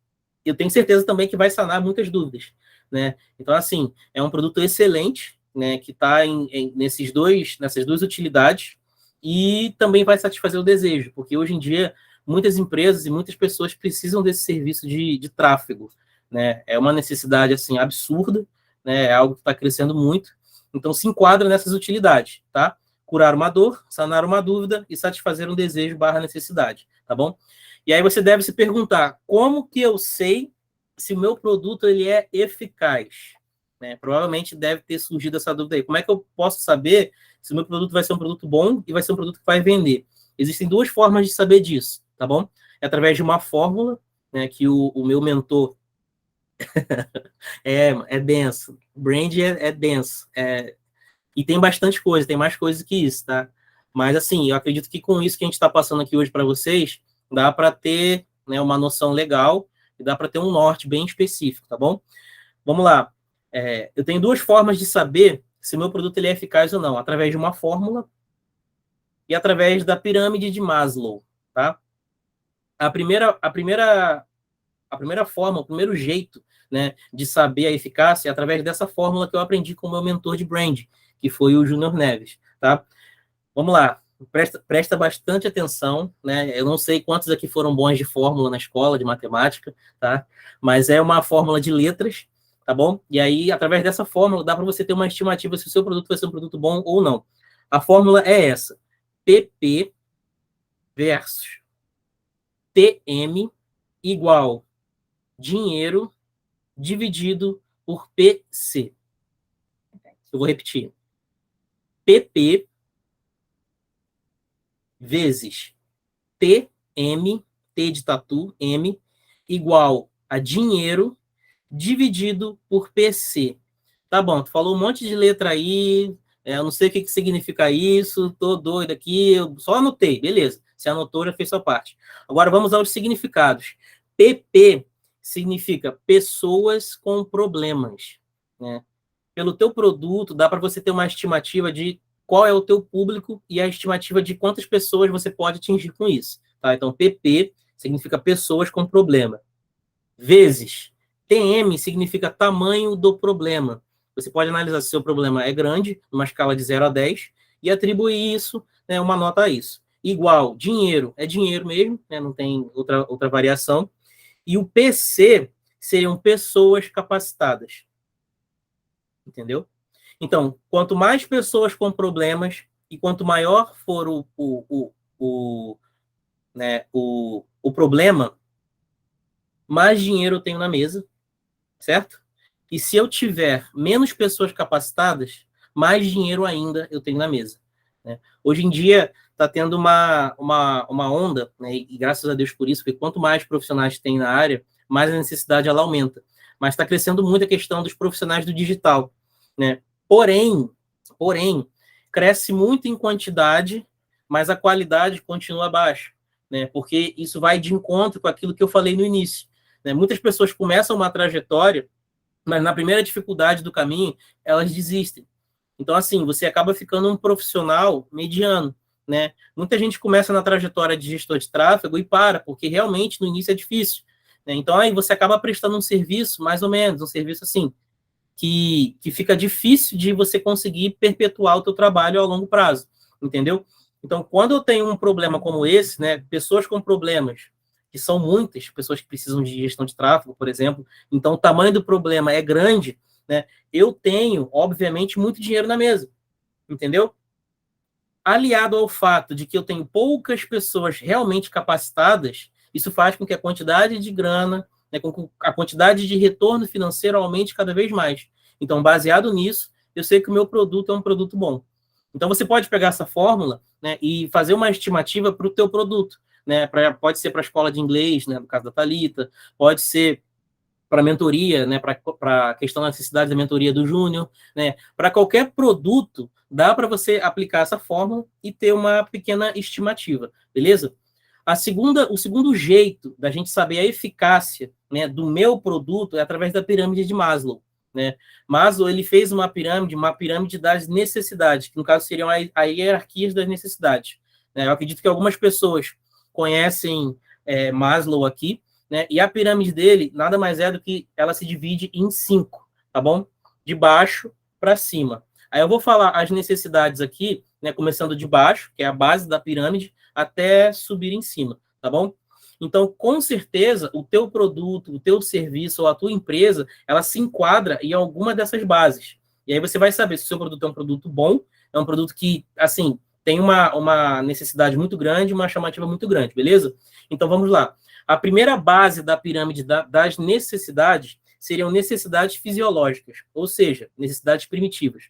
eu tenho certeza também que vai sanar muitas dúvidas, né? Então, assim, é um produto excelente, né, que está nessas duas utilidades e também vai satisfazer o desejo, porque hoje em dia muitas empresas e muitas pessoas precisam desse serviço de tráfego, né? É uma necessidade, assim, absurda, né? É algo que está crescendo muito. Então, se enquadra nessas utilidades, tá? Curar uma dor, sanar uma dúvida e satisfazer um desejo / necessidade, tá bom? E aí você deve se perguntar, como que eu sei se o meu produto ele é eficaz? Né? Provavelmente deve ter surgido essa dúvida aí. Como é que eu posso saber se o meu produto vai ser um produto bom e vai ser um produto que vai vender? Existem 2 formas de saber disso, tá bom? É através de uma fórmula, né, que o meu mentor é denso. Brand é denso. E tem bastante coisa, tem mais coisa que isso, tá? Mas, assim, eu acredito que com isso que a gente está passando aqui hoje para vocês, dá para ter, né, uma noção legal e dá para ter um norte bem específico, tá bom? Vamos lá. Eu tenho 2 formas de saber se o meu produto ele é eficaz ou não, através de uma fórmula e através da pirâmide de Maslow, tá? A primeira forma, o primeiro jeito, né, de saber a eficácia é através dessa fórmula que eu aprendi com o meu mentor de brand, que foi o Júnior Neves, tá? Vamos lá, presta bastante atenção, né? Eu não sei quantos aqui foram bons de fórmula na escola de matemática, tá? Mas é uma fórmula de letras, tá bom? E aí, através dessa fórmula, dá para você ter uma estimativa se o seu produto vai ser um produto bom ou não. A fórmula é essa: PP versus TM igual dinheiro dividido por PC. Eu vou repetir. PP vezes TM, T de tatu, M, igual a dinheiro dividido por PC. Tá bom, tu falou um monte de letra aí, eu não sei o que significa isso, tô doido aqui, eu só anotei, beleza. Você anotou, já fez sua parte. Agora vamos aos significados. PP significa pessoas com problemas, né? Pelo teu produto, dá para você ter uma estimativa de qual é o teu público e a estimativa de quantas pessoas você pode atingir com isso. Tá? Então, PP significa pessoas com problema. Vezes. TM significa tamanho do problema. Você pode analisar se o seu problema é grande, numa escala de 0 a 10, e atribuir isso, né, uma nota a isso. Igual, dinheiro. É dinheiro mesmo, né, não tem outra variação. E o PC seriam pessoas capacitadas. Entendeu? Então, quanto mais pessoas com problemas e quanto maior for o problema, mais dinheiro eu tenho na mesa, certo? E se eu tiver menos pessoas capacitadas, mais dinheiro ainda eu tenho na mesa. Né? Hoje em dia está tendo uma onda, né, e graças a Deus por isso, porque quanto mais profissionais tem na área, mais a necessidade ela aumenta. Mas está crescendo muito a questão dos profissionais do digital. Né? Porém, cresce muito em quantidade, mas a qualidade continua baixa, né? Porque isso vai de encontro com aquilo que eu falei no início. Né? Muitas pessoas começam uma trajetória, mas na primeira dificuldade do caminho, elas desistem. Então, assim, você acaba ficando um profissional mediano. Né? Muita gente começa na trajetória de gestor de tráfego e para, porque realmente no início é difícil. Né? Então, aí você acaba prestando um serviço, mais ou menos, um serviço assim, que fica difícil de você conseguir perpetuar o teu trabalho ao longo prazo, entendeu? Então, quando eu tenho um problema como esse, né, pessoas com problemas, que são muitas, pessoas que precisam de gestão de tráfego, por exemplo, então o tamanho do problema é grande, né, eu tenho, obviamente, muito dinheiro na mesa, entendeu? Aliado ao fato de que eu tenho poucas pessoas realmente capacitadas, isso faz com que a quantidade de grana, né, com a quantidade de retorno financeiro aumente cada vez mais. Então, baseado nisso, eu sei que o meu produto é um produto bom. Então, você pode pegar essa fórmula, né, e fazer uma estimativa para o teu produto. Né, pode ser para a escola de inglês, né, no caso da Thalita, pode ser para mentoria, né, para a questão da necessidade da mentoria do Júnior, né, para qualquer produto, dá para você aplicar essa fórmula e ter uma pequena estimativa, beleza? O segundo jeito da gente saber a eficácia, né, do meu produto é através da pirâmide de Maslow. Né? Maslow ele fez uma pirâmide das necessidades, que no caso seriam as hierarquias das necessidades. Né? Eu acredito que algumas pessoas conhecem Maslow aqui, né? E a pirâmide dele nada mais é do que ela se divide em 5, tá bom? De baixo para cima. Aí eu vou falar as necessidades aqui, né, começando de baixo, que é a base da pirâmide, até subir em cima, tá bom? Então, com certeza, o teu produto, o teu serviço ou a tua empresa, ela se enquadra em alguma dessas bases. E aí você vai saber se o seu produto é um produto bom, é um produto que, assim, tem uma necessidade muito grande, uma chamativa muito grande, beleza? Então, vamos lá. A primeira base da pirâmide das necessidades seriam necessidades fisiológicas, ou seja, necessidades primitivas.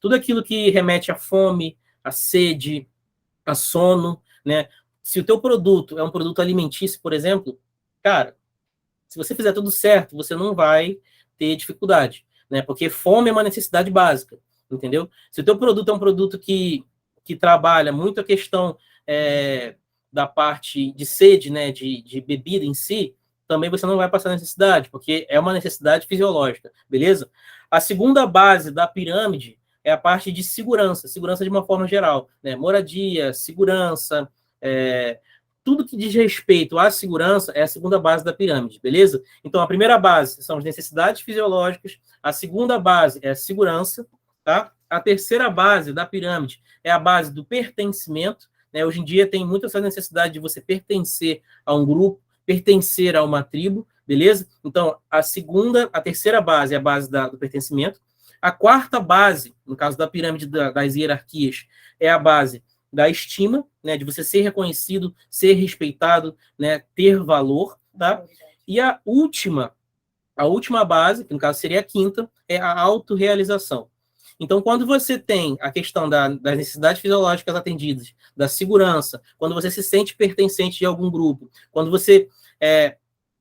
Tudo aquilo que remete à fome, à sede, a sono, né? Se o teu produto é um produto alimentício, por exemplo, cara, se você fizer tudo certo, você não vai ter dificuldade, né? Porque fome é uma necessidade básica, entendeu? Se o teu produto é um produto que trabalha muito a questão da parte de sede, né, de bebida em si, também você não vai passar necessidade, porque é uma necessidade fisiológica, beleza? A segunda base da pirâmide é a parte de segurança de uma forma geral, né? Moradia, segurança, tudo que diz respeito à segurança é a segunda base da pirâmide, beleza? Então, a primeira base são as necessidades fisiológicas, a segunda base é a segurança, tá? A terceira base da pirâmide é a base do pertencimento, né? Hoje em dia tem muita essa necessidade de você pertencer a um grupo, pertencer a uma tribo, beleza? Então, a terceira base é a base do pertencimento. A quarta base, no caso da pirâmide das hierarquias, é a base da estima, né, de você ser reconhecido, ser respeitado, né, ter valor, tá? E a última base, que no caso seria a quinta, é a autorrealização. Então, quando você tem a questão das necessidades fisiológicas atendidas, da segurança, quando você se sente pertencente de algum grupo, quando você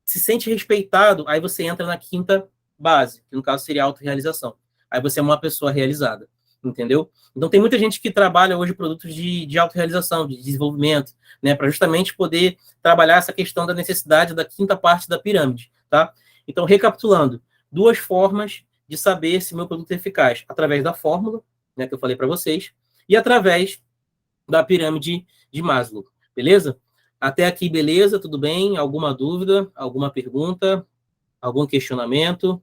se sente respeitado, aí você entra na quinta base, que no caso seria a autorrealização. Aí você é uma pessoa realizada. entendeu? Então, tem muita gente que trabalha hoje produtos de autorrealização, de desenvolvimento, né, para justamente poder trabalhar essa questão da necessidade da quinta parte da pirâmide, tá? Então, recapitulando, 2 formas de saber se meu produto é eficaz, através da fórmula, né, que eu falei para vocês, e através da pirâmide de Maslow, beleza? Até aqui, beleza? Tudo bem? Alguma dúvida? Alguma pergunta? Algum questionamento?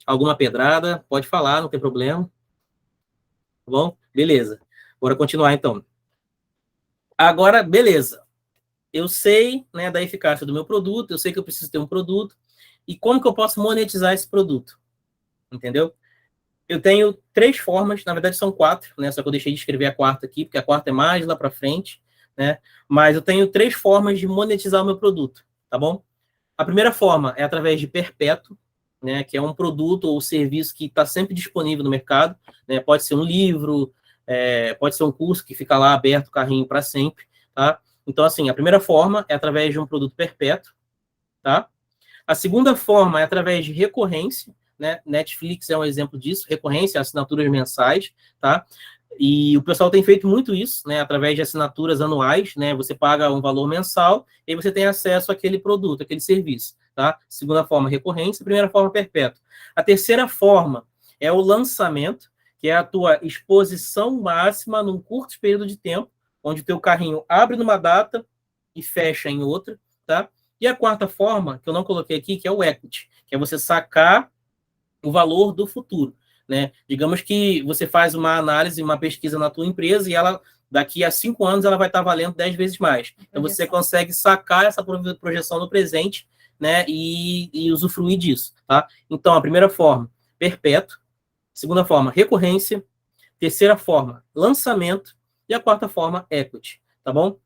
Alguma pedrada? Pode falar, não tem problema. Tá bom? Beleza. Bora continuar, então. Agora, beleza. Eu sei, né, da eficácia do meu produto, eu sei que eu preciso ter um produto, e como que eu posso monetizar esse produto? Entendeu? Eu tenho 3 formas, na verdade são 4, né? Só que eu deixei de escrever a quarta aqui, porque a quarta é mais lá para frente, né? Mas eu tenho 3 formas de monetizar o meu produto, tá bom? A primeira forma é através de perpétuo, né? Que é um produto ou serviço que está sempre disponível no mercado, né? Pode ser um livro, pode ser um curso que fica lá aberto, carrinho para sempre, tá? Então, assim, a primeira forma é através de um produto perpétuo, tá? A segunda forma é através de recorrência, né? Netflix é um exemplo disso, recorrência, assinaturas mensais, tá? E o pessoal tem feito muito isso, né? Através de assinaturas anuais, né? Você paga um valor mensal e você tem acesso àquele produto, àquele serviço, tá? Segunda forma, recorrência. Primeira forma, perpétua. A terceira forma é o lançamento, que é a tua exposição máxima num curto período de tempo, onde o teu carrinho abre numa data e fecha em outra, tá? E a quarta forma, que eu não coloquei aqui, que é o equity, que é você sacar o valor do futuro, né? Digamos que você faz uma análise, uma pesquisa na tua empresa e ela, daqui a 5 anos, ela vai estar valendo 10 vezes mais. Então, você consegue sacar essa projeção no presente, né? E usufruir disso, tá? Então, a primeira forma, perpétuo. Segunda forma, recorrência. Terceira forma, lançamento. E a quarta forma, equity, tá bom?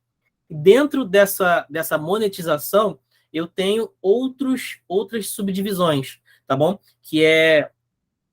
Dentro dessa monetização, eu tenho outras subdivisões, tá bom? Que é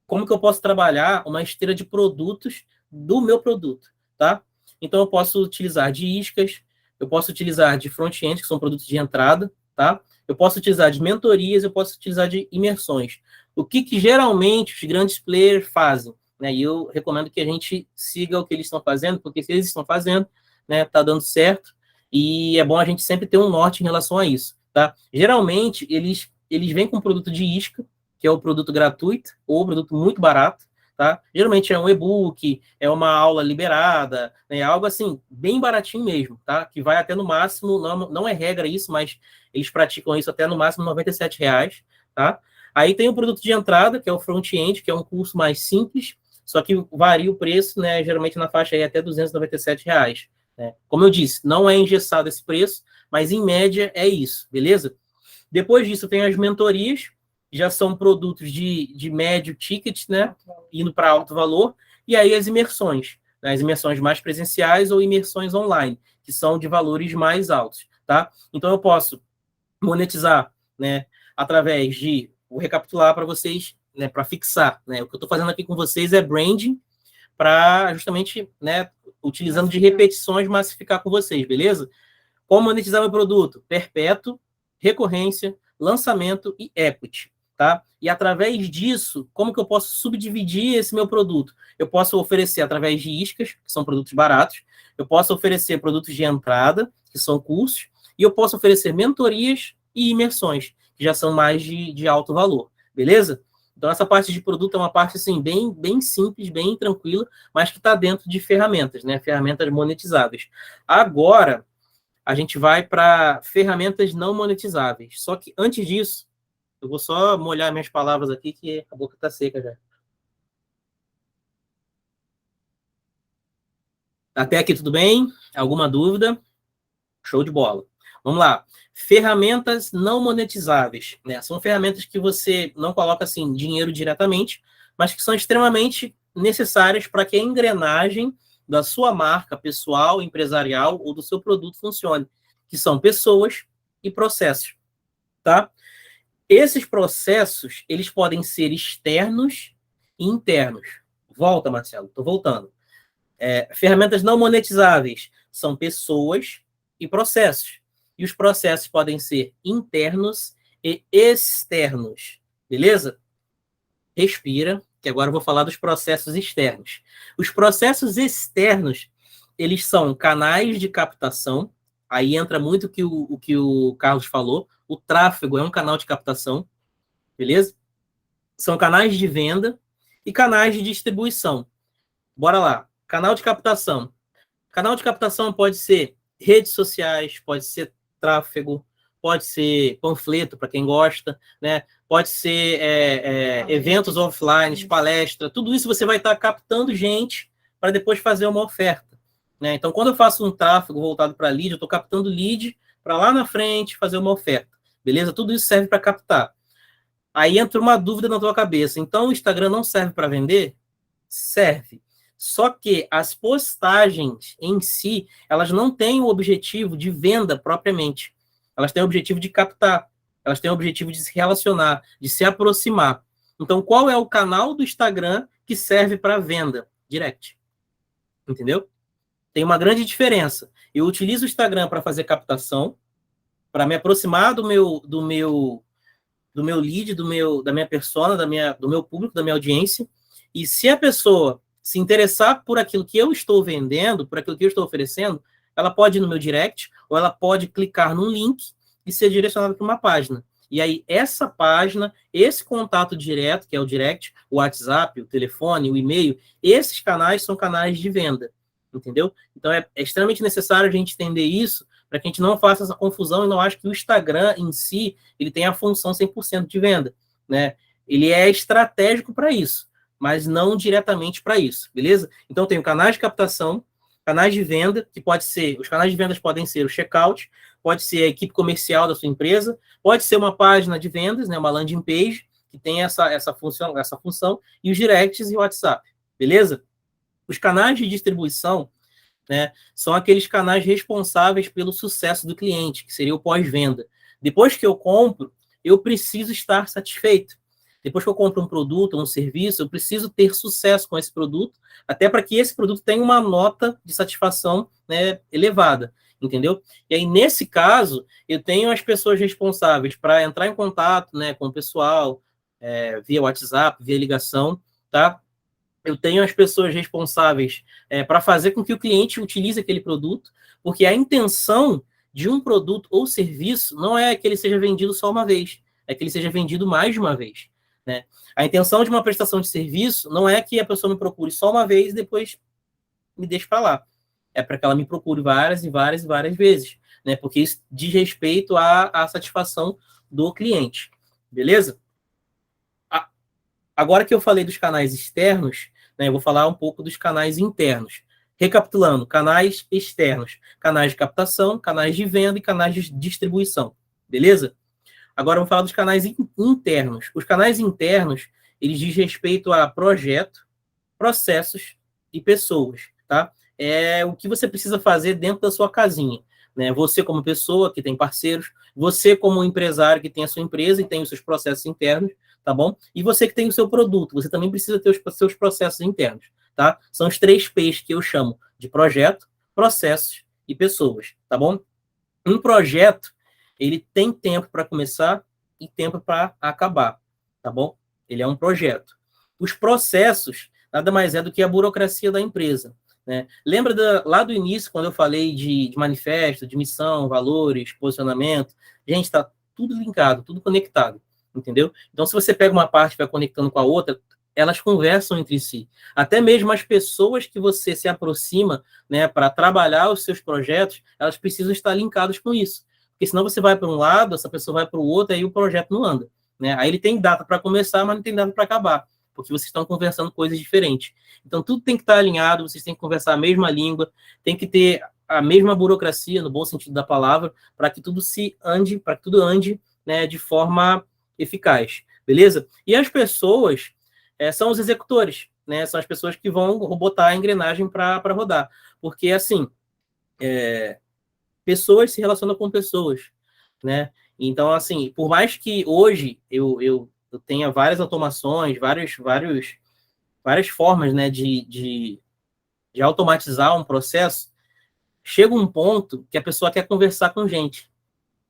como que eu posso trabalhar uma esteira de produtos do meu produto, tá? Então, eu posso utilizar de iscas, eu posso utilizar de front-end, que são produtos de entrada, tá? Eu posso utilizar de mentorias, eu posso utilizar de imersões. O que geralmente os grandes players fazem, né? E eu recomendo que a gente siga o que eles estão fazendo, porque se eles estão fazendo, né, tá dando certo, e é bom a gente sempre ter um norte em relação a isso, tá? Geralmente, eles vêm com produto de isca, que é o produto gratuito, ou produto muito barato, tá? Geralmente é um e-book, é uma aula liberada, né? Algo assim, bem baratinho mesmo, tá? Que vai até no máximo, não é regra isso, mas eles praticam isso até no máximo R$ 97, tá? Aí tem o produto de entrada, que é o front-end, que é um curso mais simples, só que varia o preço, né? Geralmente na faixa aí até R$ 297, né? Como eu disse, não é engessado esse preço, mas em média é isso, beleza? Depois disso, tem as mentorias, já são produtos de médio ticket, né? Indo para alto valor, e aí as imersões, né? As imersões mais presenciais ou imersões online, que são de valores mais altos, tá? Então, eu posso monetizar, né? Através de, vou recapitular para vocês, né? Para fixar, né? O que eu estou fazendo aqui com vocês é branding, para justamente, né? Utilizando de repetições, massificar com vocês, beleza? Como monetizar meu produto? Perpétuo, recorrência, lançamento e equity, tá? E através disso, como que eu posso subdividir esse meu produto? Eu posso oferecer através de iscas, que são produtos baratos, eu posso oferecer produtos de entrada, que são cursos, e eu posso oferecer mentorias e imersões, que já são mais de alto valor, beleza? Então, essa parte de produto é uma parte, assim, bem simples, bem tranquila, mas que está dentro de ferramentas, né? Ferramentas monetizáveis. Agora, a gente vai para ferramentas não monetizáveis. Só que, antes disso, eu vou só molhar minhas palavras aqui, que a boca está seca já. Até aqui tudo bem? Alguma dúvida? Show de bola. Vamos lá. Ferramentas não monetizáveis, né? São ferramentas que você não coloca assim dinheiro diretamente, mas que são extremamente necessárias para que a engrenagem da sua marca pessoal, empresarial ou do seu produto funcione, que são pessoas e processos, tá? Esses processos, eles podem ser externos e internos. Volta, Marcelo, estou voltando. Ferramentas não monetizáveis são pessoas e processos. E os processos podem ser internos e externos. Beleza? Respira, que agora eu vou falar dos processos externos. Os processos externos, eles são canais de captação, aí entra muito o que o Carlos falou, o tráfego é um canal de captação, beleza? São canais de venda e canais de distribuição. Bora lá. Canal de captação. Canal de captação pode ser redes sociais, pode ser tráfego, pode ser panfleto, para quem gosta, né? Pode ser eventos offline, palestra, tudo isso você vai estar captando gente para depois fazer uma oferta, né? Então, quando eu faço um tráfego voltado para lead, eu estou captando lead para lá na frente fazer uma oferta, beleza? Tudo isso serve para captar. Aí entra uma dúvida na tua cabeça. Então, o Instagram não serve para vender? Serve. Só que as postagens em si, elas não têm o objetivo de venda propriamente. Elas têm o objetivo de captar. Elas têm o objetivo de se relacionar, de se aproximar. Então, qual é o canal do Instagram que serve para venda? Direct. Entendeu? Tem uma grande diferença. Eu utilizo o Instagram para fazer captação, para me aproximar do meu lead, da minha persona, do meu público, da minha audiência. E se a pessoa se interessar por aquilo que eu estou vendendo, por aquilo que eu estou oferecendo, ela pode ir no meu direct, ou ela pode clicar num link e ser direcionada para uma página. E aí, essa página, esse contato direto, que é o direct, o WhatsApp, o telefone, o e-mail, esses canais são canais de venda, entendeu? Então, é extremamente necessário a gente entender isso, para que a gente não faça essa confusão e não ache que o Instagram em si, ele tem a função 100% de venda, né? Ele é estratégico para isso, mas não diretamente para isso, beleza? Então, eu tenho canais de captação, canais de venda, que pode ser, os canais de vendas podem ser o checkout, pode ser a equipe comercial da sua empresa, pode ser uma página de vendas, né, uma landing page, que tem essa função, e os directs e o WhatsApp, beleza? Os canais de distribuição, né, são aqueles canais responsáveis pelo sucesso do cliente, que seria o pós-venda. Depois que eu compro, eu preciso estar satisfeito. Depois que eu compro um produto ou um serviço, eu preciso ter sucesso com esse produto, até para que esse produto tenha uma nota de satisfação, né, elevada, entendeu? E aí, nesse caso, eu tenho as pessoas responsáveis para entrar em contato, né, com o pessoal, via WhatsApp, via ligação, tá? Eu tenho as pessoas responsáveis para fazer com que o cliente utilize aquele produto, porque a intenção de um produto ou serviço não é que ele seja vendido só uma vez, é que ele seja vendido mais de uma vez, né? A intenção de uma prestação de serviço não é que a pessoa me procure só uma vez e depois me deixe para lá. É para que ela me procure várias e várias e várias vezes, né? Porque isso diz respeito à satisfação do cliente, beleza? Agora que eu falei dos canais externos, né, eu vou falar um pouco dos canais internos. Recapitulando, canais externos, canais de captação, canais de venda e canais de distribuição, beleza? Agora vamos falar dos canais internos. Os canais internos, eles dizem respeito a projeto, processos e pessoas, tá? É o que você precisa fazer dentro da sua casinha, né? Você como pessoa que tem parceiros, você como empresário que tem a sua empresa e tem os seus processos internos, tá bom? E você que tem o seu produto, você também precisa ter os seus processos internos, tá? São os 3 P's que eu chamo de projeto, processos e pessoas, tá bom? Um projeto, ele tem tempo para começar e tempo para acabar, tá bom? Ele é um projeto. Os processos nada mais é do que a burocracia da empresa, né? Lembra lá do início, quando eu falei de manifesto, de missão, valores, posicionamento? Gente, está tudo linkado, tudo conectado, entendeu? Então, se você pega uma parte e vai conectando com a outra, elas conversam entre si. Até mesmo as pessoas que você se aproxima, né, para trabalhar os seus projetos, elas precisam estar linkadas com isso. Porque senão você vai para um lado, essa pessoa vai para o outro, aí o projeto não anda, né? Aí ele tem data para começar, mas não tem data para acabar, porque vocês estão conversando coisas diferentes. Então, tudo tem que estar alinhado, vocês têm que conversar a mesma língua, tem que ter a mesma burocracia, no bom sentido da palavra, para que tudo ande, né, de forma eficaz, beleza? E as pessoas são os executores, né? São as pessoas que vão botar a engrenagem para rodar. Porque, assim, pessoas se relacionam com pessoas, né? Então, assim, por mais que hoje eu tenha várias automações, várias formas, né, de automatizar um processo, chega um ponto que a pessoa quer conversar com gente,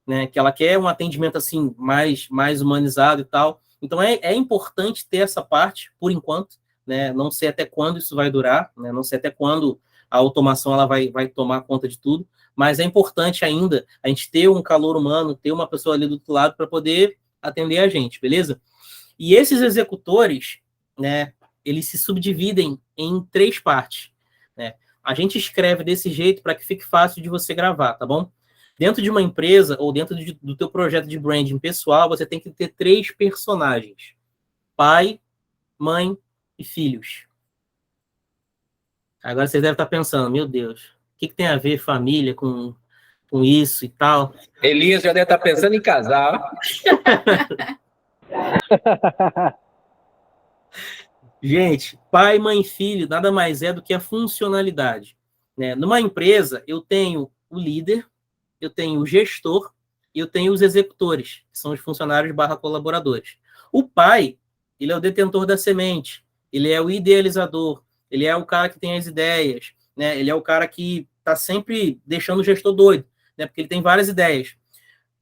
né? Que ela quer um atendimento assim mais humanizado e tal. Então, é importante ter essa parte, por enquanto, né? Não sei até quando isso vai durar, né? Não sei até quando a automação ela vai tomar conta de tudo, mas é importante ainda a gente ter um calor humano, ter uma pessoa ali do outro lado para poder atender a gente, beleza? E esses executores, né, eles se subdividem em 3 partes, né? A gente escreve desse jeito para que fique fácil de você gravar, tá bom? Dentro de uma empresa ou dentro do teu projeto de branding pessoal, você tem que ter 3 personagens: pai, mãe e filhos. Agora vocês devem estar pensando, meu Deus, o que tem a ver família com isso e tal? Elias já deve estar pensando em casar. Gente, pai, mãe e filho nada mais é do que a funcionalidade, né? Numa empresa, eu tenho o líder, eu tenho o gestor e eu tenho os executores, que são os funcionários / colaboradores. O pai, ele é o detentor da semente, ele é o idealizador, ele é o cara que tem as ideias, né? Ele é o cara que está sempre deixando o gestor doido, né? Porque ele tem várias ideias.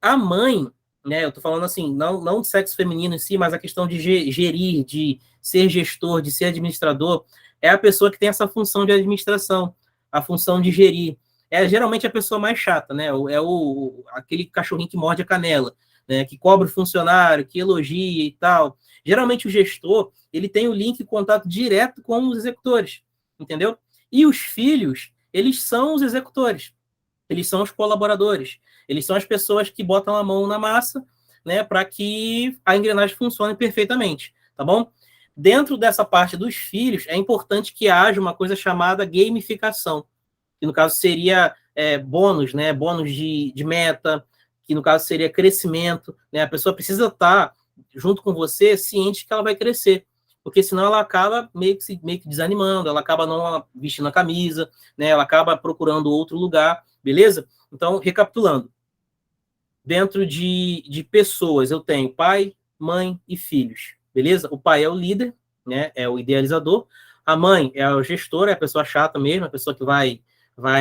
A mãe, né? Eu estou falando assim, não do sexo feminino em si, mas a questão de gerir, de ser gestor, de ser administrador, é a pessoa que tem essa função de administração, a função de gerir. É geralmente a pessoa mais chata, né? Aquele cachorrinho que morde a canela, né? Que cobra o funcionário, que elogia e tal. Geralmente o gestor, ele tem o link, contato direto com os executores, entendeu? E os filhos, eles são os executores, eles são os colaboradores, eles são as pessoas que botam a mão na massa, né, para que a engrenagem funcione perfeitamente, tá bom? Dentro dessa parte dos filhos, é importante que haja uma coisa chamada gamificação, que no caso seria bônus, né, bônus de meta, que no caso seria crescimento, né, a pessoa precisa estar junto com você, ciente que ela vai crescer, porque senão ela acaba meio que desanimando, ela acaba não vestindo a camisa, né, ela acaba procurando outro lugar, beleza? Então, recapitulando, dentro de pessoas, eu tenho pai, mãe e filhos, beleza? O pai é o líder, né, é o idealizador, a mãe é o gestor, é a pessoa chata mesmo, a pessoa que vai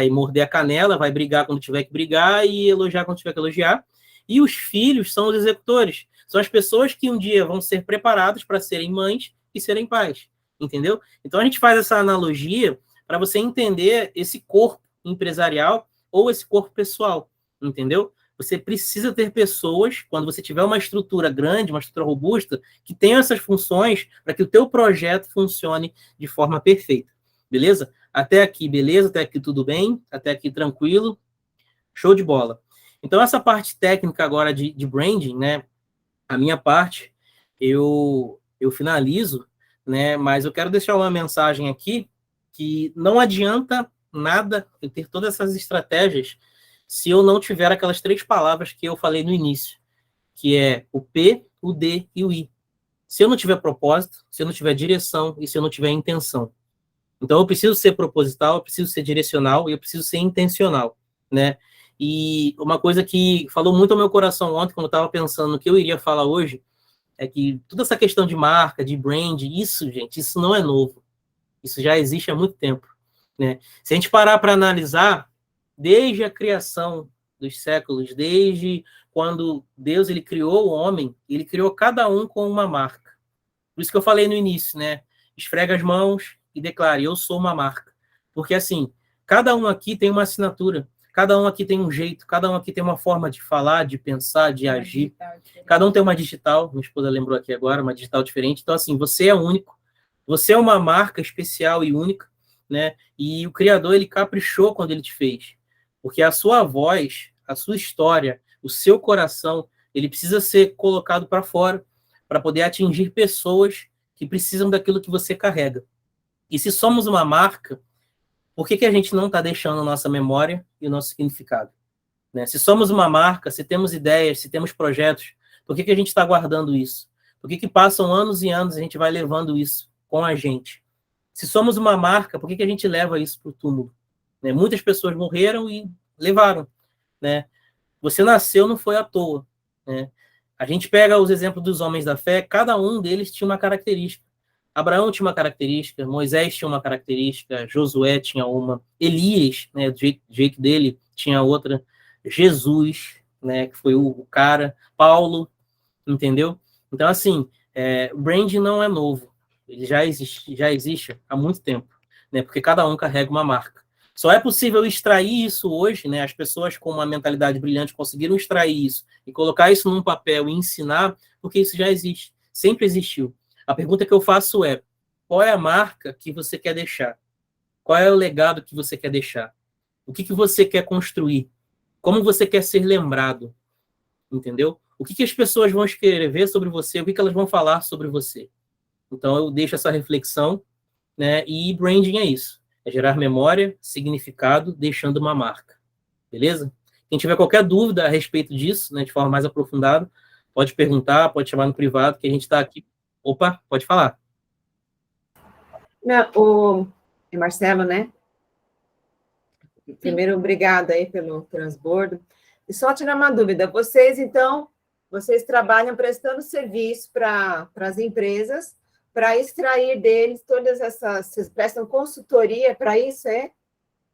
morder a canela, vai brigar quando tiver que brigar e elogiar quando tiver que elogiar, e os filhos são os executores, são as pessoas que um dia vão ser preparadas para serem mães e serem pais, entendeu? Então a gente faz essa analogia para você entender esse corpo empresarial ou esse corpo pessoal, entendeu? Você precisa ter pessoas, quando você tiver uma estrutura grande, uma estrutura robusta, que tenham essas funções para que o teu projeto funcione de forma perfeita, beleza? Até aqui, beleza? Até aqui tudo bem? Até aqui tranquilo? Show de bola. Então, essa parte técnica agora de branding, né? A minha parte, eu finalizo, né? Mas eu quero deixar uma mensagem aqui que não adianta nada eu ter todas essas estratégias se eu não tiver aquelas 3 palavras que eu falei no início, que é o P, o D e o I. Se eu não tiver propósito, se eu não tiver direção e se eu não tiver intenção. Então, eu preciso ser proposital, eu preciso ser direcional e eu preciso ser intencional, né? E uma coisa que falou muito ao meu coração ontem, quando eu estava pensando no que eu iria falar hoje, é que toda essa questão de marca, de brand, isso, gente, isso não é novo. Isso já existe há muito tempo, né? Se a gente parar para analisar, desde a criação dos séculos, desde quando Deus ele criou o homem, ele criou cada um com uma marca. Por isso que eu falei no início, né? Esfrega as mãos e declare, eu sou uma marca. Porque, assim, cada um aqui tem uma assinatura, cada um aqui tem um jeito, cada um aqui tem uma forma de falar, de pensar, de agir. Cada um tem uma digital, minha esposa lembrou aqui agora, uma digital diferente. Então, assim, você é único, você é uma marca especial e única, né? E o Criador, ele caprichou quando ele te fez. Porque a sua voz, a sua história, o seu coração, ele precisa ser colocado para fora, para poder atingir pessoas que precisam daquilo que você carrega. E se somos uma marca, por que a gente não está deixando a nossa memória e o nosso significado? Né? Se somos uma marca, se temos ideias, se temos projetos, por que a gente está guardando isso? Por que passam anos e anos e a gente vai levando isso com a gente? Se somos uma marca, por que a gente leva isso para o túmulo? Né? Muitas pessoas morreram e levaram. Né? Você nasceu, não foi à toa. Né? A gente pega os exemplos dos homens da fé, cada um deles tinha uma característica. Abraão tinha uma característica, Moisés tinha uma característica, Josué tinha uma, Elias, né, do jeito dele, tinha outra, Jesus, né, que foi o cara, Paulo, entendeu? Então, assim, O branding não é novo, ele já existe há muito tempo, né? Porque cada um carrega uma marca. Só é possível extrair isso hoje, né? As pessoas com uma mentalidade brilhante conseguiram extrair isso e colocar isso num papel e ensinar, porque isso já existe, sempre existiu. A pergunta que eu faço é: qual é a marca que você quer deixar? Qual é o legado que você quer deixar? O que você quer construir? Como você quer ser lembrado? Entendeu? O que as pessoas vão escrever sobre você? O que elas vão falar sobre você? Então, eu deixo essa reflexão, né? E branding é isso. É gerar memória, significado, deixando uma marca. Beleza? Quem tiver qualquer dúvida a respeito disso, né, de forma mais aprofundada, pode perguntar, pode chamar no privado, que a gente está aqui. Opa, pode falar. Não, é Marcelo, né? Primeiro, obrigada aí pelo transbordo. E só tirar uma dúvida, vocês trabalham prestando serviço para as empresas, para extrair deles todas essas, vocês prestam consultoria para isso, é?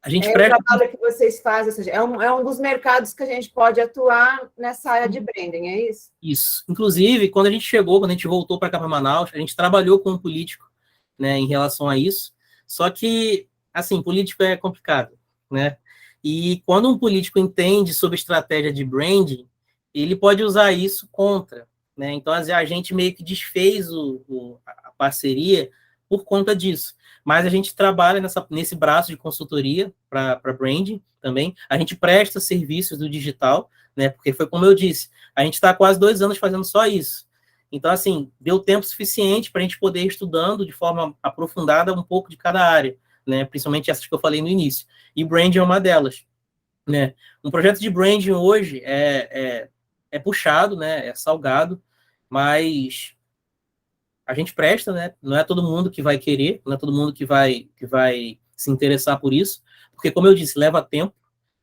A gente o presta... trabalho que vocês fazem, ou seja, é um dos mercados que a gente pode atuar nessa área de branding, é isso? Isso. Inclusive, quando a gente voltou para cá para Manaus, a gente trabalhou com um político, né, em relação a isso. Só que, assim, político é complicado, né? E quando um político entende sobre estratégia de branding, ele pode usar isso contra, né? Então, a gente meio que desfez a parceria por conta disso. Mas a gente trabalha nesse braço de consultoria para branding também. A gente presta serviços do digital, né? Porque foi como eu disse, a gente está há quase 2 anos fazendo só isso. Então, assim, deu tempo suficiente para a gente poder ir estudando de forma aprofundada um pouco de cada área, né? Principalmente essas que eu falei no início. E branding é uma delas, né? Um projeto de branding hoje é puxado, né? É salgado, mas a gente presta, né? Não é todo mundo que vai querer, não é todo mundo que vai se interessar por isso, porque, como eu disse, leva tempo,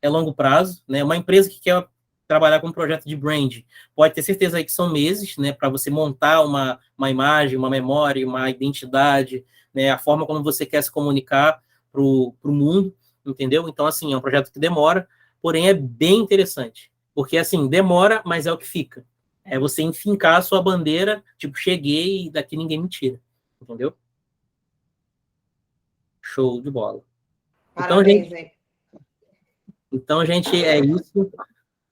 é longo prazo, né? Uma empresa que quer trabalhar com um projeto de brand pode ter certeza aí que são meses, né? Para você montar uma imagem, uma memória, uma identidade, né? A forma como você quer se comunicar para o mundo, entendeu? Então, assim, é um projeto que demora, porém é bem interessante, porque, assim, demora, mas é o que fica. É você enfincar a sua bandeira, tipo, cheguei e daqui ninguém me tira. Entendeu? Show de bola. Parabéns, Então, gente, é isso.